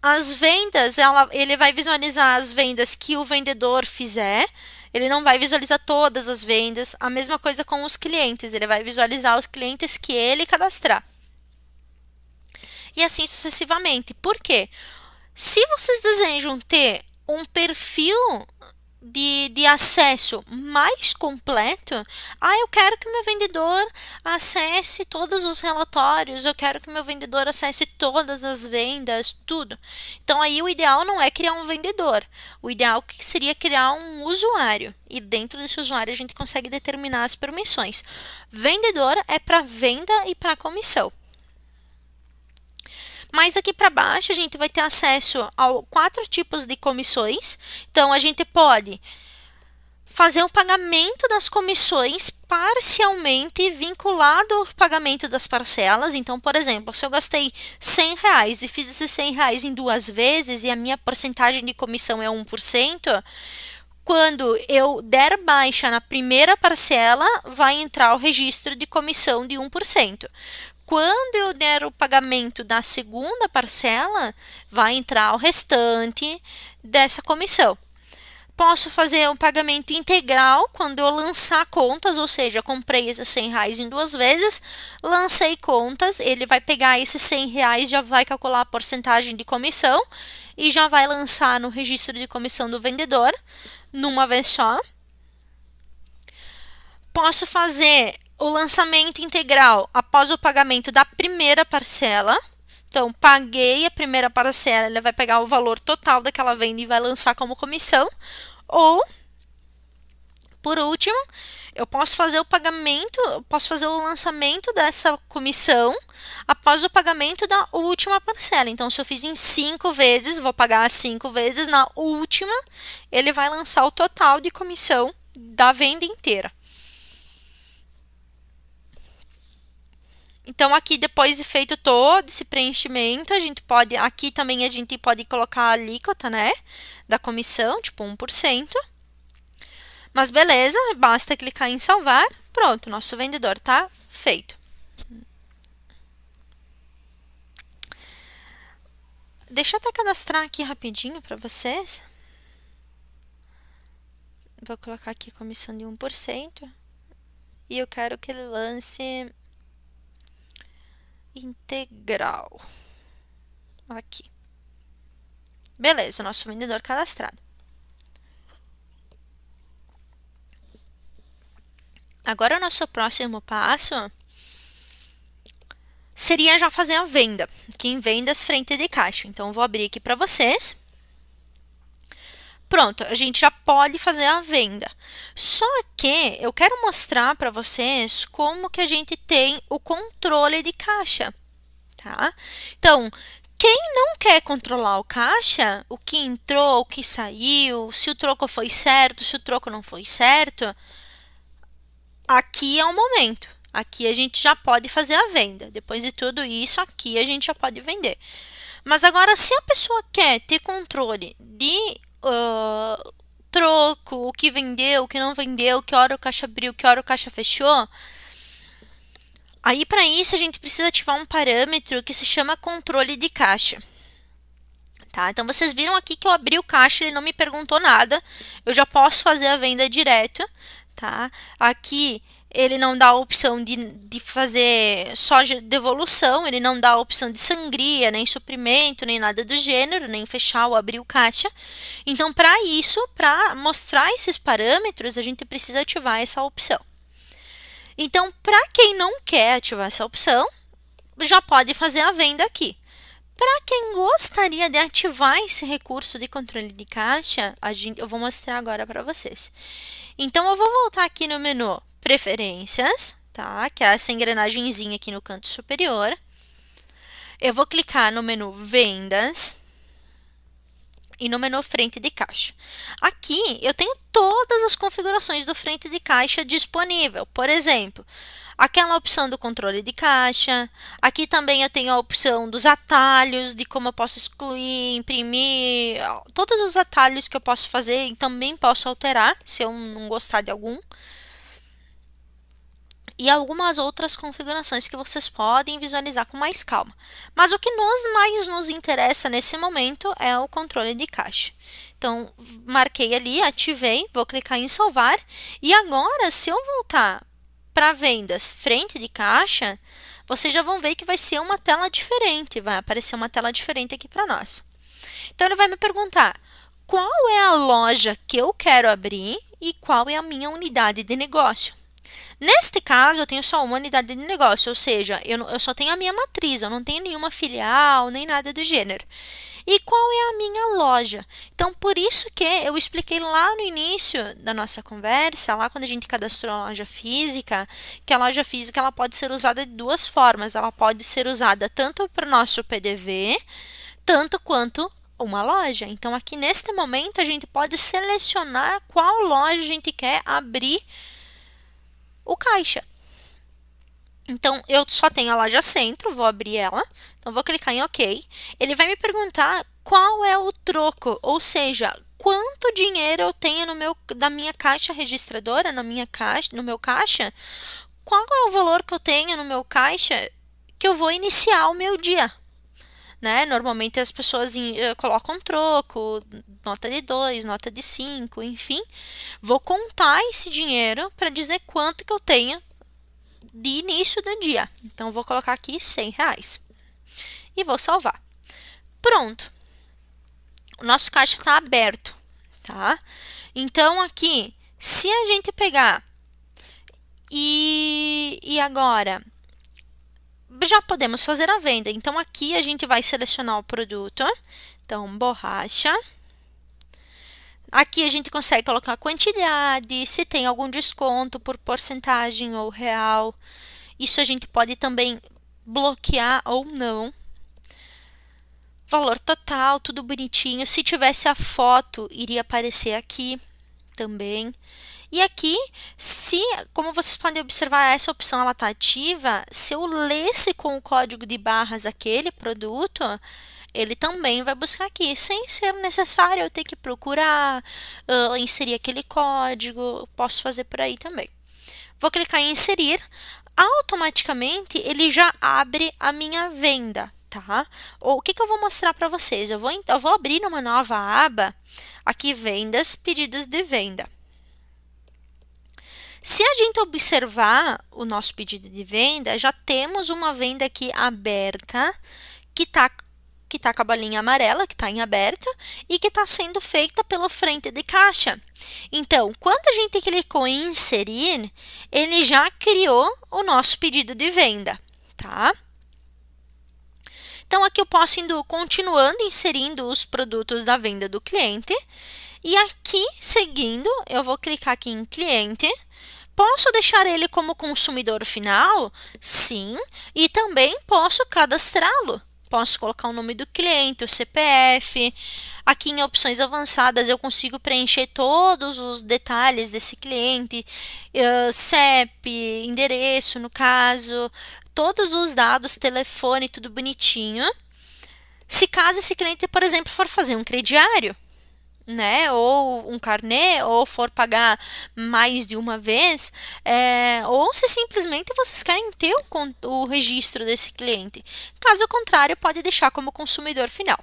as vendas, ele vai visualizar as vendas que o vendedor fizer, ele não vai visualizar todas as vendas. A mesma coisa com os clientes, ele vai visualizar os clientes que ele cadastrar. E assim sucessivamente. Por quê? Se vocês desejam ter um perfil de acesso mais completo, eu quero que meu vendedor acesse todos os relatórios, eu quero que meu vendedor acesse todas as vendas, tudo. Então, aí o ideal não é criar um vendedor, o ideal seria criar um usuário, e dentro desse usuário a gente consegue determinar as permissões. Vendedor é para venda e para comissão. Mas aqui para baixo a gente vai ter acesso a 4 tipos de comissões. Então, a gente pode fazer o pagamento das comissões parcialmente vinculado ao pagamento das parcelas. Então, por exemplo, se eu gastei R$100 e fiz esses R$100 em 2 vezes e a minha porcentagem de comissão é 1%, quando eu der baixa na primeira parcela, vai entrar o registro de comissão de 1%. Quando eu der o pagamento da segunda parcela, vai entrar o restante dessa comissão. Posso fazer um pagamento integral quando eu lançar contas, ou seja, comprei esses R$100 em 2 vezes, lancei contas, ele vai pegar esses R$100, já vai calcular a porcentagem de comissão e já vai lançar no registro de comissão do vendedor, numa vez só. Posso fazer o lançamento integral após o pagamento da primeira parcela. Então, paguei a primeira parcela, ele vai pegar o valor total daquela venda e vai lançar como comissão. Ou, por último, eu posso fazer o lançamento dessa comissão após o pagamento da última parcela. Então, se eu fiz em 5 vezes, vou pagar 5 vezes, na última, ele vai lançar o total de comissão da venda inteira. Então, aqui, depois de feito todo esse preenchimento, aqui também a gente pode colocar a alíquota, né, da comissão, tipo 1%. Mas beleza, basta clicar em salvar, pronto, nosso vendedor tá feito. Deixa eu até cadastrar aqui rapidinho para vocês. Vou colocar aqui comissão de 1%. E eu quero que ele lance integral. Aqui. Beleza, o nosso vendedor cadastrado. Agora, o nosso próximo passo seria já fazer a venda, aqui em vendas frente de caixa. Então, eu vou abrir aqui para vocês. Pronto, a gente já pode fazer a venda. Só que eu quero mostrar para vocês como que a gente tem o controle de caixa, tá? Então, quem não quer controlar o caixa, o que entrou, o que saiu, se o troco foi certo, se o troco não foi certo, aqui é o momento. Aqui a gente já pode fazer a venda. Depois de tudo isso, aqui a gente já pode vender. Mas agora, se a pessoa quer ter controle de troco, o que vendeu, o que não vendeu, que hora o caixa abriu, que hora o caixa fechou, aí para isso a gente precisa ativar um parâmetro que se chama controle de caixa. Tá? Então, vocês viram aqui que eu abri o caixa, ele não me perguntou nada, eu já posso fazer a venda direto. Tá? Aqui ele não dá a opção de fazer só devolução, ele não dá a opção de sangria, nem suprimento, nem nada do gênero, nem fechar ou abrir o caixa. Então, para isso, para mostrar esses parâmetros, a gente precisa ativar essa opção. Então, para quem não quer ativar essa opção, já pode fazer a venda aqui. Para quem gostaria de ativar esse recurso de controle de caixa, eu vou mostrar agora para vocês. Então, eu vou voltar aqui no menu Preferências, tá? Que é essa engrenagemzinha aqui no canto superior. Eu vou clicar no menu Vendas e no menu Frente de Caixa. Aqui, eu tenho todas as configurações do frente de caixa disponível. Por exemplo, aquela opção do controle de caixa. Aqui também eu tenho a opção dos atalhos, de como eu posso excluir, imprimir, todos os atalhos que eu posso fazer e também posso alterar, se eu não gostar de algum. E algumas outras configurações que vocês podem visualizar com mais calma. Mas o que mais nos interessa nesse momento é o controle de caixa. Então, marquei ali, ativei, vou clicar em salvar. E agora, se eu voltar para vendas frente de caixa, vocês já vão ver que vai ser uma tela diferente, vai aparecer uma tela diferente aqui para nós. Então, ele vai me perguntar qual é a loja que eu quero abrir e qual é a minha unidade de negócio. Neste caso, eu tenho só uma unidade de negócio, ou seja, eu só tenho a minha matriz, eu não tenho nenhuma filial, nem nada do gênero. E qual é a minha loja? Então, por isso que eu expliquei lá no início da nossa conversa, lá quando a gente cadastrou a loja física, que a loja física ela pode ser usada de duas formas. Ela pode ser usada tanto para o nosso PDV, tanto quanto uma loja. Então, aqui neste momento, a gente pode selecionar qual loja a gente quer abrir o caixa. Então, eu só tenho a loja centro, vou abrir ela. Então, vou clicar em OK. Ele vai me perguntar qual é o troco, ou seja, quanto dinheiro eu tenho na minha caixa registradora, no meu caixa, qual é o valor que eu tenho no meu caixa que eu vou iniciar o meu dia. Né? Normalmente as pessoas colocam troco, nota de 2, nota de 5, enfim. Vou contar esse dinheiro para dizer quanto que eu tenho de início do dia. Então, vou colocar aqui R$100 e vou salvar. Pronto. O nosso caixa está aberto, tá? Então, aqui, se a gente pegar e agora já podemos fazer a venda. Então, aqui a gente vai selecionar o produto. Então, borracha. Aqui a gente consegue colocar a quantidade, se tem algum desconto por porcentagem ou real. Isso a gente pode também bloquear ou não. Valor total, tudo bonitinho. Se tivesse a foto, iria aparecer aqui também. E aqui, como vocês podem observar, essa opção ela está ativa. Se eu lesse com o código de barras aquele produto, ele também vai buscar aqui, sem ser necessário eu ter que procurar, inserir aquele código, posso fazer por aí também. Vou clicar em inserir, automaticamente ele já abre a minha venda, tá? O que eu vou mostrar para vocês? Eu vou abrir uma nova aba, aqui vendas, pedidos de venda. Se a gente observar o nosso pedido de venda, já temos uma venda aqui aberta, que está com a bolinha amarela, que está em aberto, e que está sendo feita pelo frente de caixa. Então, quando a gente clicou em inserir, ele já criou o nosso pedido de venda, tá? Então, aqui eu posso continuando inserindo os produtos da venda do cliente. E aqui, seguindo, eu vou clicar aqui em cliente. Posso deixar ele como consumidor final? Sim. E também posso cadastrá-lo. Posso colocar o nome do cliente, o CPF. Aqui em opções avançadas eu consigo preencher todos os detalhes desse cliente, CEP, endereço no caso, todos os dados, telefone, tudo bonitinho. Se caso esse cliente, por exemplo, for fazer um crediário, né, ou um carnê, ou for pagar mais de uma vez, ou se simplesmente vocês querem ter o registro desse cliente. Caso contrário, pode deixar como consumidor final.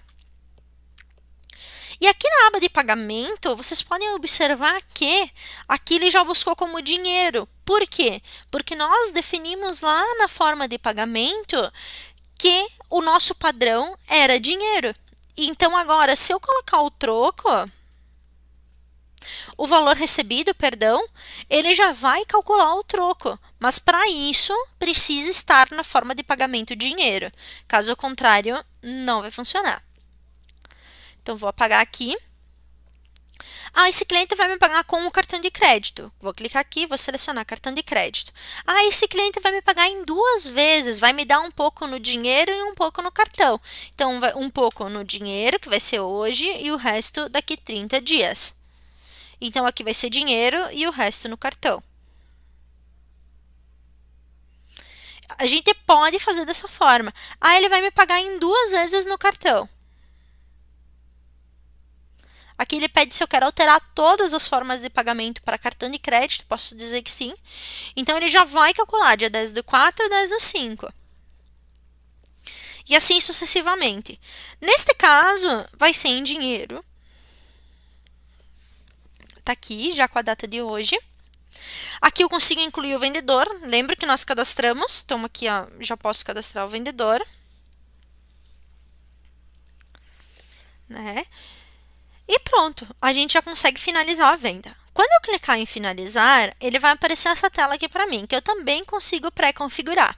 E aqui na aba de pagamento, vocês podem observar que aqui ele já buscou como dinheiro. Por quê? Porque nós definimos lá na forma de pagamento que o nosso padrão era dinheiro. Então, agora, se eu colocar o troco, o valor recebido, perdão, ele já vai calcular o troco. Mas, para isso, precisa estar na forma de pagamento dinheiro. Caso contrário, não vai funcionar. Então, vou apagar aqui. Esse cliente vai me pagar com o cartão de crédito. Vou clicar aqui, vou selecionar cartão de crédito. Esse cliente vai me pagar em 2 vezes, vai me dar um pouco no dinheiro e um pouco no cartão. Então, um pouco no dinheiro, que vai ser hoje, e o resto daqui 30 dias. Então, aqui vai ser dinheiro e o resto no cartão. A gente pode fazer dessa forma. Ele vai me pagar em 2 vezes no cartão. Aqui ele pede se eu quero alterar todas as formas de pagamento para cartão de crédito, posso dizer que sim. Então, ele já vai calcular dia 10 do 4 e 10 do 5. E assim sucessivamente. Neste caso, vai ser em dinheiro. Está aqui, já com a data de hoje. Aqui eu consigo incluir o vendedor. Lembra que nós cadastramos. Então, aqui já posso cadastrar o vendedor. Né? E pronto, a gente já consegue finalizar a venda. Quando eu clicar em finalizar, ele vai aparecer essa tela aqui para mim, que eu também consigo pré-configurar.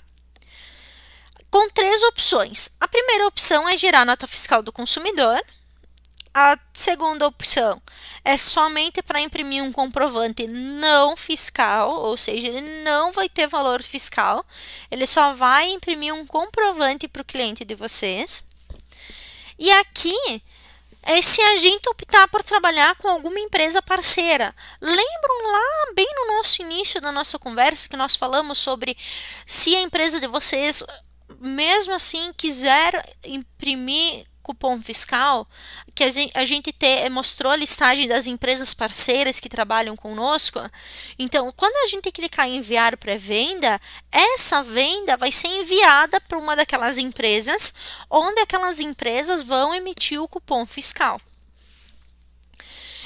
Com 3 opções. A primeira opção é gerar nota fiscal do consumidor. A segunda opção é somente para imprimir um comprovante não fiscal, ou seja, ele não vai ter valor fiscal, ele só vai imprimir um comprovante para o cliente de vocês. E aqui se a gente optar por trabalhar com alguma empresa parceira. Lembram lá bem no nosso início da nossa conversa que nós falamos sobre se a empresa de vocês, mesmo assim, quiser imprimir cupom fiscal, que a gente mostrou a listagem das empresas parceiras que trabalham conosco. Então, quando a gente clicar em enviar pré-venda, essa venda vai ser enviada para uma daquelas empresas, onde aquelas empresas vão emitir o cupom fiscal.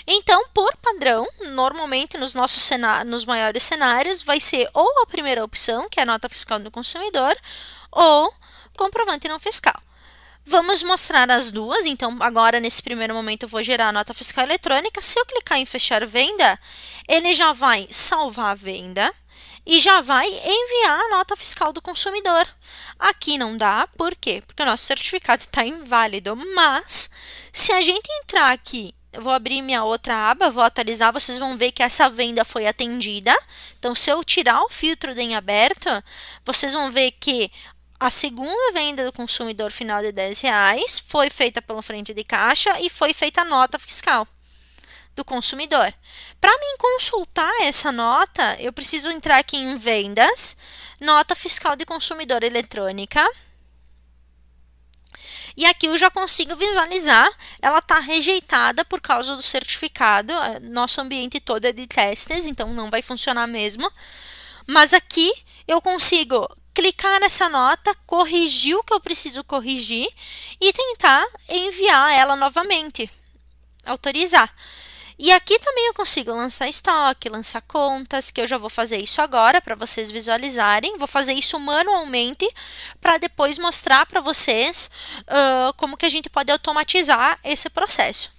Então, por padrão, normalmente nos maiores cenários, vai ser ou a primeira opção, que é a nota fiscal do consumidor, ou comprovante não fiscal. Vamos mostrar as duas, então agora nesse primeiro momento eu vou gerar a nota fiscal eletrônica. Se eu clicar em fechar venda, ele já vai salvar a venda e já vai enviar a nota fiscal do consumidor. Aqui não dá, por quê? Porque o nosso certificado está inválido, mas se a gente entrar aqui, eu vou abrir minha outra aba, vou atualizar, vocês vão ver que essa venda foi atendida. Então, se eu tirar o filtro de em aberto, vocês vão ver que a segunda venda do consumidor final de R$10 foi feita pelo frente de caixa e foi feita a nota fiscal do consumidor. Para mim consultar essa nota, eu preciso entrar aqui em vendas, nota fiscal de consumidor eletrônica. E aqui eu já consigo visualizar, ela está rejeitada por causa do certificado. Nosso ambiente todo é de testes, então não vai funcionar mesmo. Mas aqui eu consigo clicar nessa nota, corrigir o que eu preciso corrigir e tentar enviar ela novamente, autorizar. E aqui também eu consigo lançar estoque, lançar contas, que eu já vou fazer isso agora para vocês visualizarem. Vou fazer isso manualmente para depois mostrar para vocês como que a gente pode automatizar esse processo.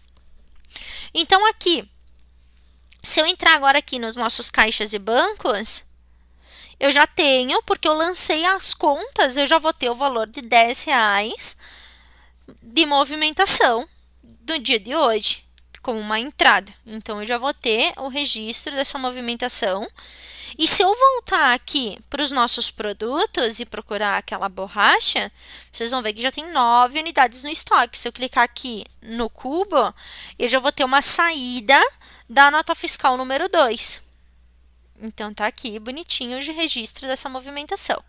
Então aqui, se eu entrar agora aqui nos nossos caixas e bancos, eu já tenho, porque eu lancei as contas, eu já vou ter o valor de R$ 10 de movimentação do dia de hoje, como uma entrada. Então, eu já vou ter o registro dessa movimentação. E se eu voltar aqui para os nossos produtos e procurar aquela borracha, vocês vão ver que já tem 9 unidades no estoque. Se eu clicar aqui no cubo, eu já vou ter uma saída da nota fiscal número 2. Então, tá aqui bonitinho de registro dessa movimentação.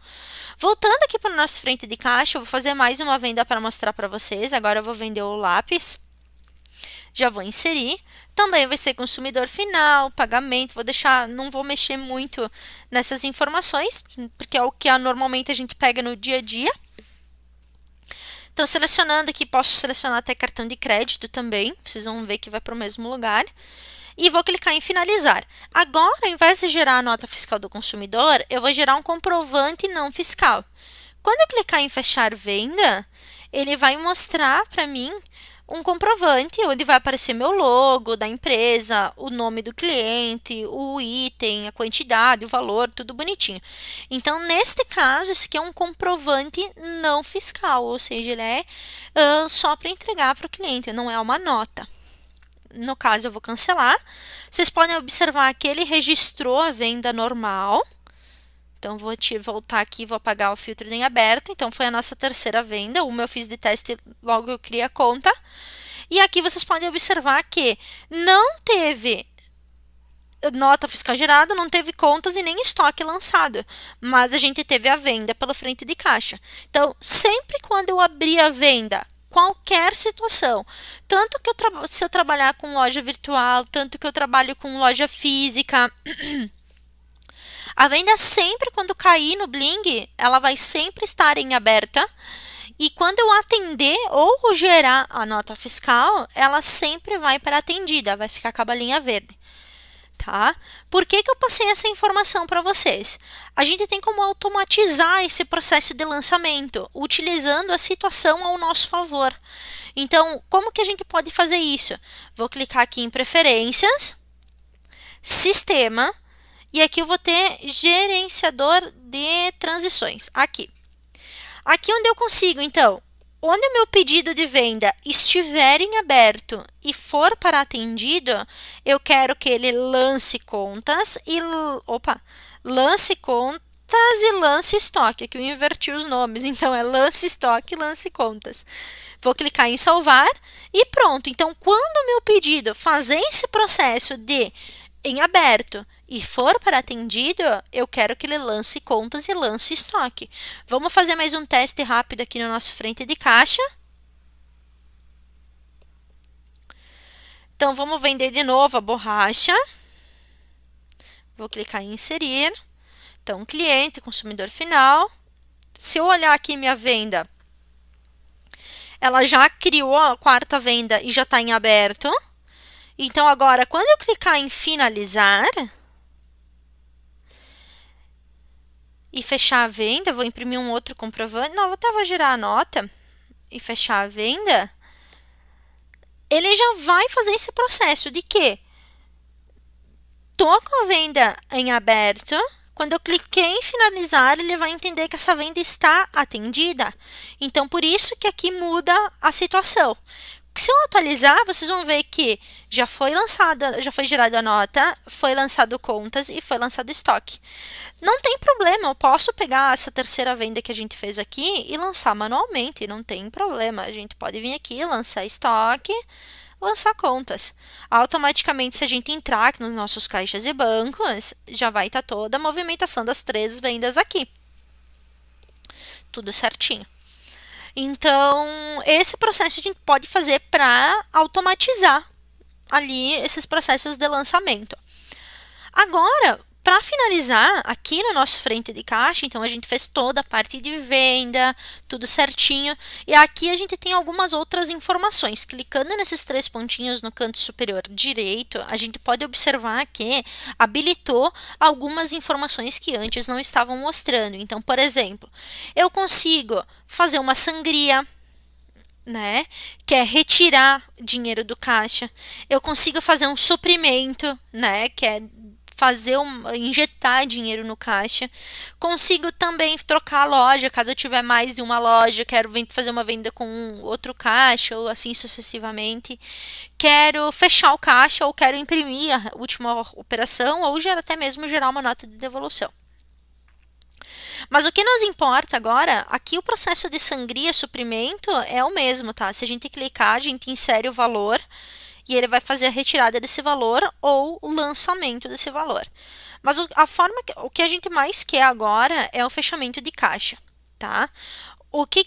Voltando aqui para o nosso frente de caixa, eu vou fazer mais uma venda para mostrar para vocês. Agora eu vou vender o lápis. Já vou inserir. Também vai ser consumidor final, pagamento. Vou deixar, não vou mexer muito nessas informações, porque é o que normalmente a gente pega no dia a dia. Então, selecionando aqui, posso selecionar até cartão de crédito também. Vocês vão ver que vai para o mesmo lugar. E vou clicar em finalizar. Agora, ao invés de gerar a nota fiscal do consumidor, eu vou gerar um comprovante não fiscal. Quando eu clicar em fechar venda, ele vai mostrar para mim um comprovante onde vai aparecer meu logo da empresa, o nome do cliente, o item, a quantidade, o valor, tudo bonitinho. Então, neste caso, esse aqui é um comprovante não fiscal, ou seja, ele é só para entregar para o cliente, não é uma nota. No caso, eu vou cancelar. Vocês podem observar que ele registrou a venda normal. Então, vou voltar aqui, vou apagar o filtro em aberto. Então, foi a nossa terceira venda. Uma eu fiz de teste, logo eu criei a conta. E aqui vocês podem observar que não teve nota fiscal gerada, não teve contas e nem estoque lançado. Mas a gente teve a venda pela frente de caixa. Então, sempre quando eu abrir a venda, qualquer situação, tanto que se eu trabalhar com loja virtual, tanto que eu trabalho com loja física, a venda sempre, quando cair no Bling, ela vai sempre estar em aberta. E quando eu atender ou gerar a nota fiscal, ela sempre vai para atendida, vai ficar com a bolinha verde. Tá? Por que eu passei essa informação para vocês? A gente tem como automatizar esse processo de lançamento, utilizando a situação ao nosso favor. Então, como que a gente pode fazer isso? Vou clicar aqui em preferências, sistema, e aqui eu vou ter gerenciador de transições, aqui. Aqui onde eu consigo, então, onde o meu pedido de venda estiver em aberto e for para atendido, eu quero que ele lance contas e lance estoque. Aqui eu inverti os nomes, então é lance estoque e lance contas. Vou clicar em salvar e pronto. Então, quando o meu pedido fazer esse processo de em aberto e for para atendido, eu quero que ele lance contas e lance estoque. Vamos fazer mais um teste rápido aqui no nosso frente de caixa. Então, vamos vender de novo a borracha. Vou clicar em inserir. Então, cliente, consumidor final. Se eu olhar aqui minha venda, ela já criou a quarta venda e já está em aberto. Então, agora, quando eu clicar em finalizar e fechar a venda, vou imprimir um outro comprovante. Não, vou girar a nota e fechar a venda. Ele já vai fazer esse processo de que estou com a venda em aberto. Quando eu cliquei em finalizar, ele vai entender que essa venda está atendida. Então, por isso que aqui muda a situação. Se eu atualizar, vocês vão ver que já foi gerada a nota, foi lançado contas e foi lançado estoque. Não tem problema, eu posso pegar essa terceira venda que a gente fez aqui e lançar manualmente, não tem problema. A gente pode vir aqui, lançar estoque, lançar contas. Automaticamente, se a gente entrar aqui nos nossos caixas e bancos, já vai estar toda a movimentação das 3 vendas aqui. Tudo certinho. Então, esse processo a gente pode fazer para automatizar ali esses processos de lançamento. Agora, para finalizar, aqui no nosso frente de caixa, então a gente fez toda a parte de venda, tudo certinho. E aqui a gente tem algumas outras informações. Clicando nesses 3 pontinhos no canto superior direito, a gente pode observar que habilitou algumas informações que antes não estavam mostrando. Então, por exemplo, eu consigo fazer uma sangria, né, que é retirar dinheiro do caixa. Eu consigo fazer um suprimento, né, que é injetar dinheiro no caixa. Consigo também trocar a loja, caso eu tiver mais de uma loja, quero fazer uma venda com outro caixa, ou assim sucessivamente. Quero fechar o caixa, ou quero imprimir a última operação, ou até mesmo gerar uma nota de devolução. Mas o que nos importa agora, aqui o processo de sangria, suprimento, é o mesmo, tá? Se a gente clicar, a gente insere o valor e ele vai fazer a retirada desse valor ou o lançamento desse valor. Mas o que a gente mais quer agora é o fechamento de caixa, tá? O que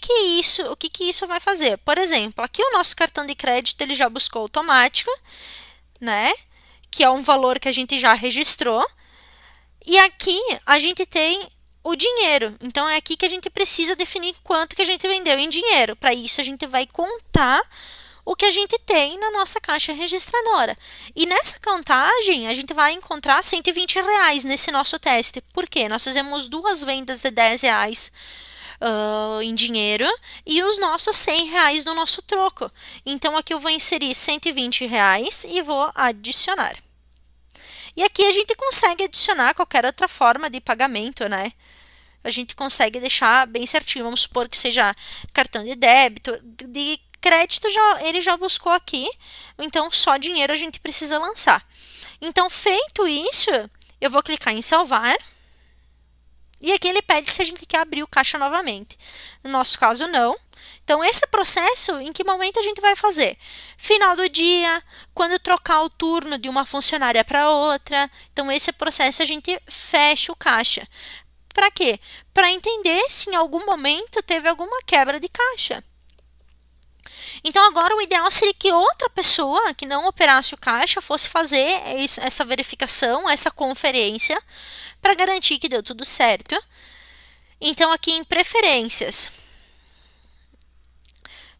isso vai fazer? Por exemplo, aqui o nosso cartão de crédito ele já buscou automático, né? Que é um valor que a gente já registrou. E aqui a gente tem o dinheiro. Então, é aqui que a gente precisa definir quanto que a gente vendeu em dinheiro. Para isso, a gente vai contar o que a gente tem na nossa caixa registradora. E nessa contagem, a gente vai encontrar R$120 nesse nosso teste. Por quê? Nós fizemos 2 vendas de R$10 em dinheiro e os nossos R$100 no nosso troco. Então, aqui eu vou inserir R$120 e vou adicionar. E aqui a gente consegue adicionar qualquer outra forma de pagamento, né? A gente consegue deixar bem certinho. Vamos supor que seja cartão de débito, de crédito ele já buscou aqui. Então, só dinheiro a gente precisa lançar. Então, feito isso, eu vou clicar em salvar. E aqui ele pede se a gente quer abrir o caixa novamente. No nosso caso, não. Então, esse processo, em que momento a gente vai fazer? Final do dia, quando trocar o turno de uma funcionária para outra. Então, esse processo a gente fecha o caixa. Para quê? Para entender se em algum momento teve alguma quebra de caixa. Então, agora o ideal seria que outra pessoa que não operasse o caixa fosse fazer essa verificação, essa conferência, para garantir que deu tudo certo. Então, aqui em preferências,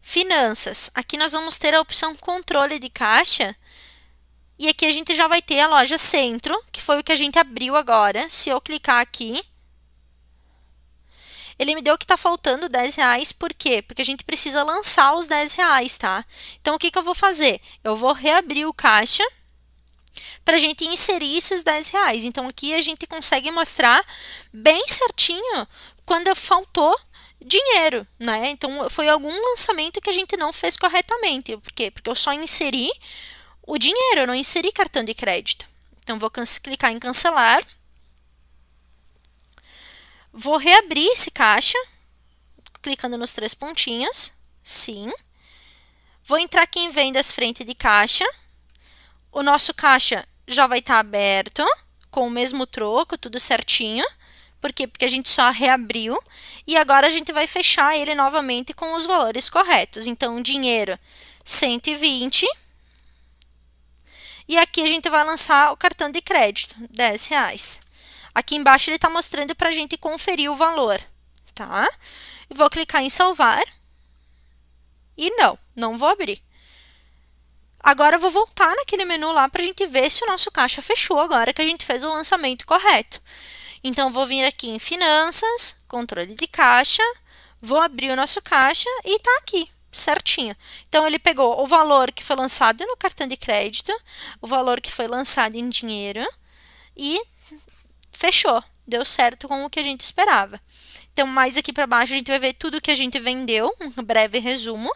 finanças, aqui nós vamos ter a opção controle de caixa. E aqui a gente já vai ter a loja centro, que foi o que a gente abriu agora. Se eu clicar aqui, ele me deu que está faltando R$10, por quê? Porque a gente precisa lançar os R$10, tá? Então, o que eu vou fazer? Eu vou reabrir o caixa para a gente inserir esses R$10. Então, aqui a gente consegue mostrar bem certinho quando faltou dinheiro, né? Então, foi algum lançamento que a gente não fez corretamente. Por quê? Porque eu só inseri o dinheiro, eu não inseri cartão de crédito. Então, vou clicar em cancelar. Vou reabrir esse caixa, clicando nos 3 pontinhos. Sim. Vou entrar aqui em vendas frente de caixa. O nosso caixa já vai estar aberto, com o mesmo troco, tudo certinho. Por quê? Porque a gente só reabriu. E agora a gente vai fechar ele novamente com os valores corretos. Então, dinheiro, 120. E aqui a gente vai lançar o cartão de crédito, R$10. Aqui embaixo ele está mostrando para a gente conferir o valor, tá? Vou clicar em salvar. E não vou abrir. Agora eu vou voltar naquele menu lá para a gente ver se o nosso caixa fechou agora que a gente fez o lançamento correto. Então, vou vir aqui em finanças, controle de caixa, vou abrir o nosso caixa e está aqui, certinho. Então, ele pegou o valor que foi lançado no cartão de crédito, o valor que foi lançado em dinheiro e fechou. Deu certo com o que a gente esperava. Então, mais aqui para baixo, a gente vai ver tudo que a gente vendeu, um breve resumo.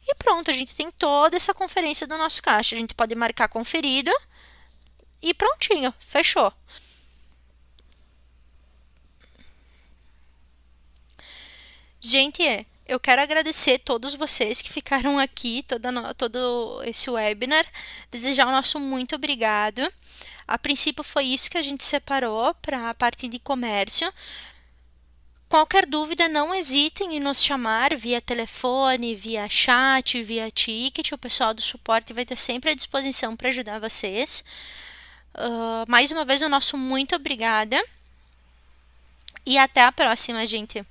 E pronto, a gente tem toda essa conferência do nosso caixa. A gente pode marcar conferido e prontinho, fechou. Gente, eu quero agradecer todos vocês que ficaram aqui, todo esse webinar. Desejar o nosso muito obrigado. A princípio foi isso que a gente separou para a parte de comércio. Qualquer dúvida, não hesitem em nos chamar via telefone, via chat, via ticket. O pessoal do suporte vai ter sempre à disposição para ajudar vocês. Mais uma vez, o nosso muito obrigada. E até a próxima, gente.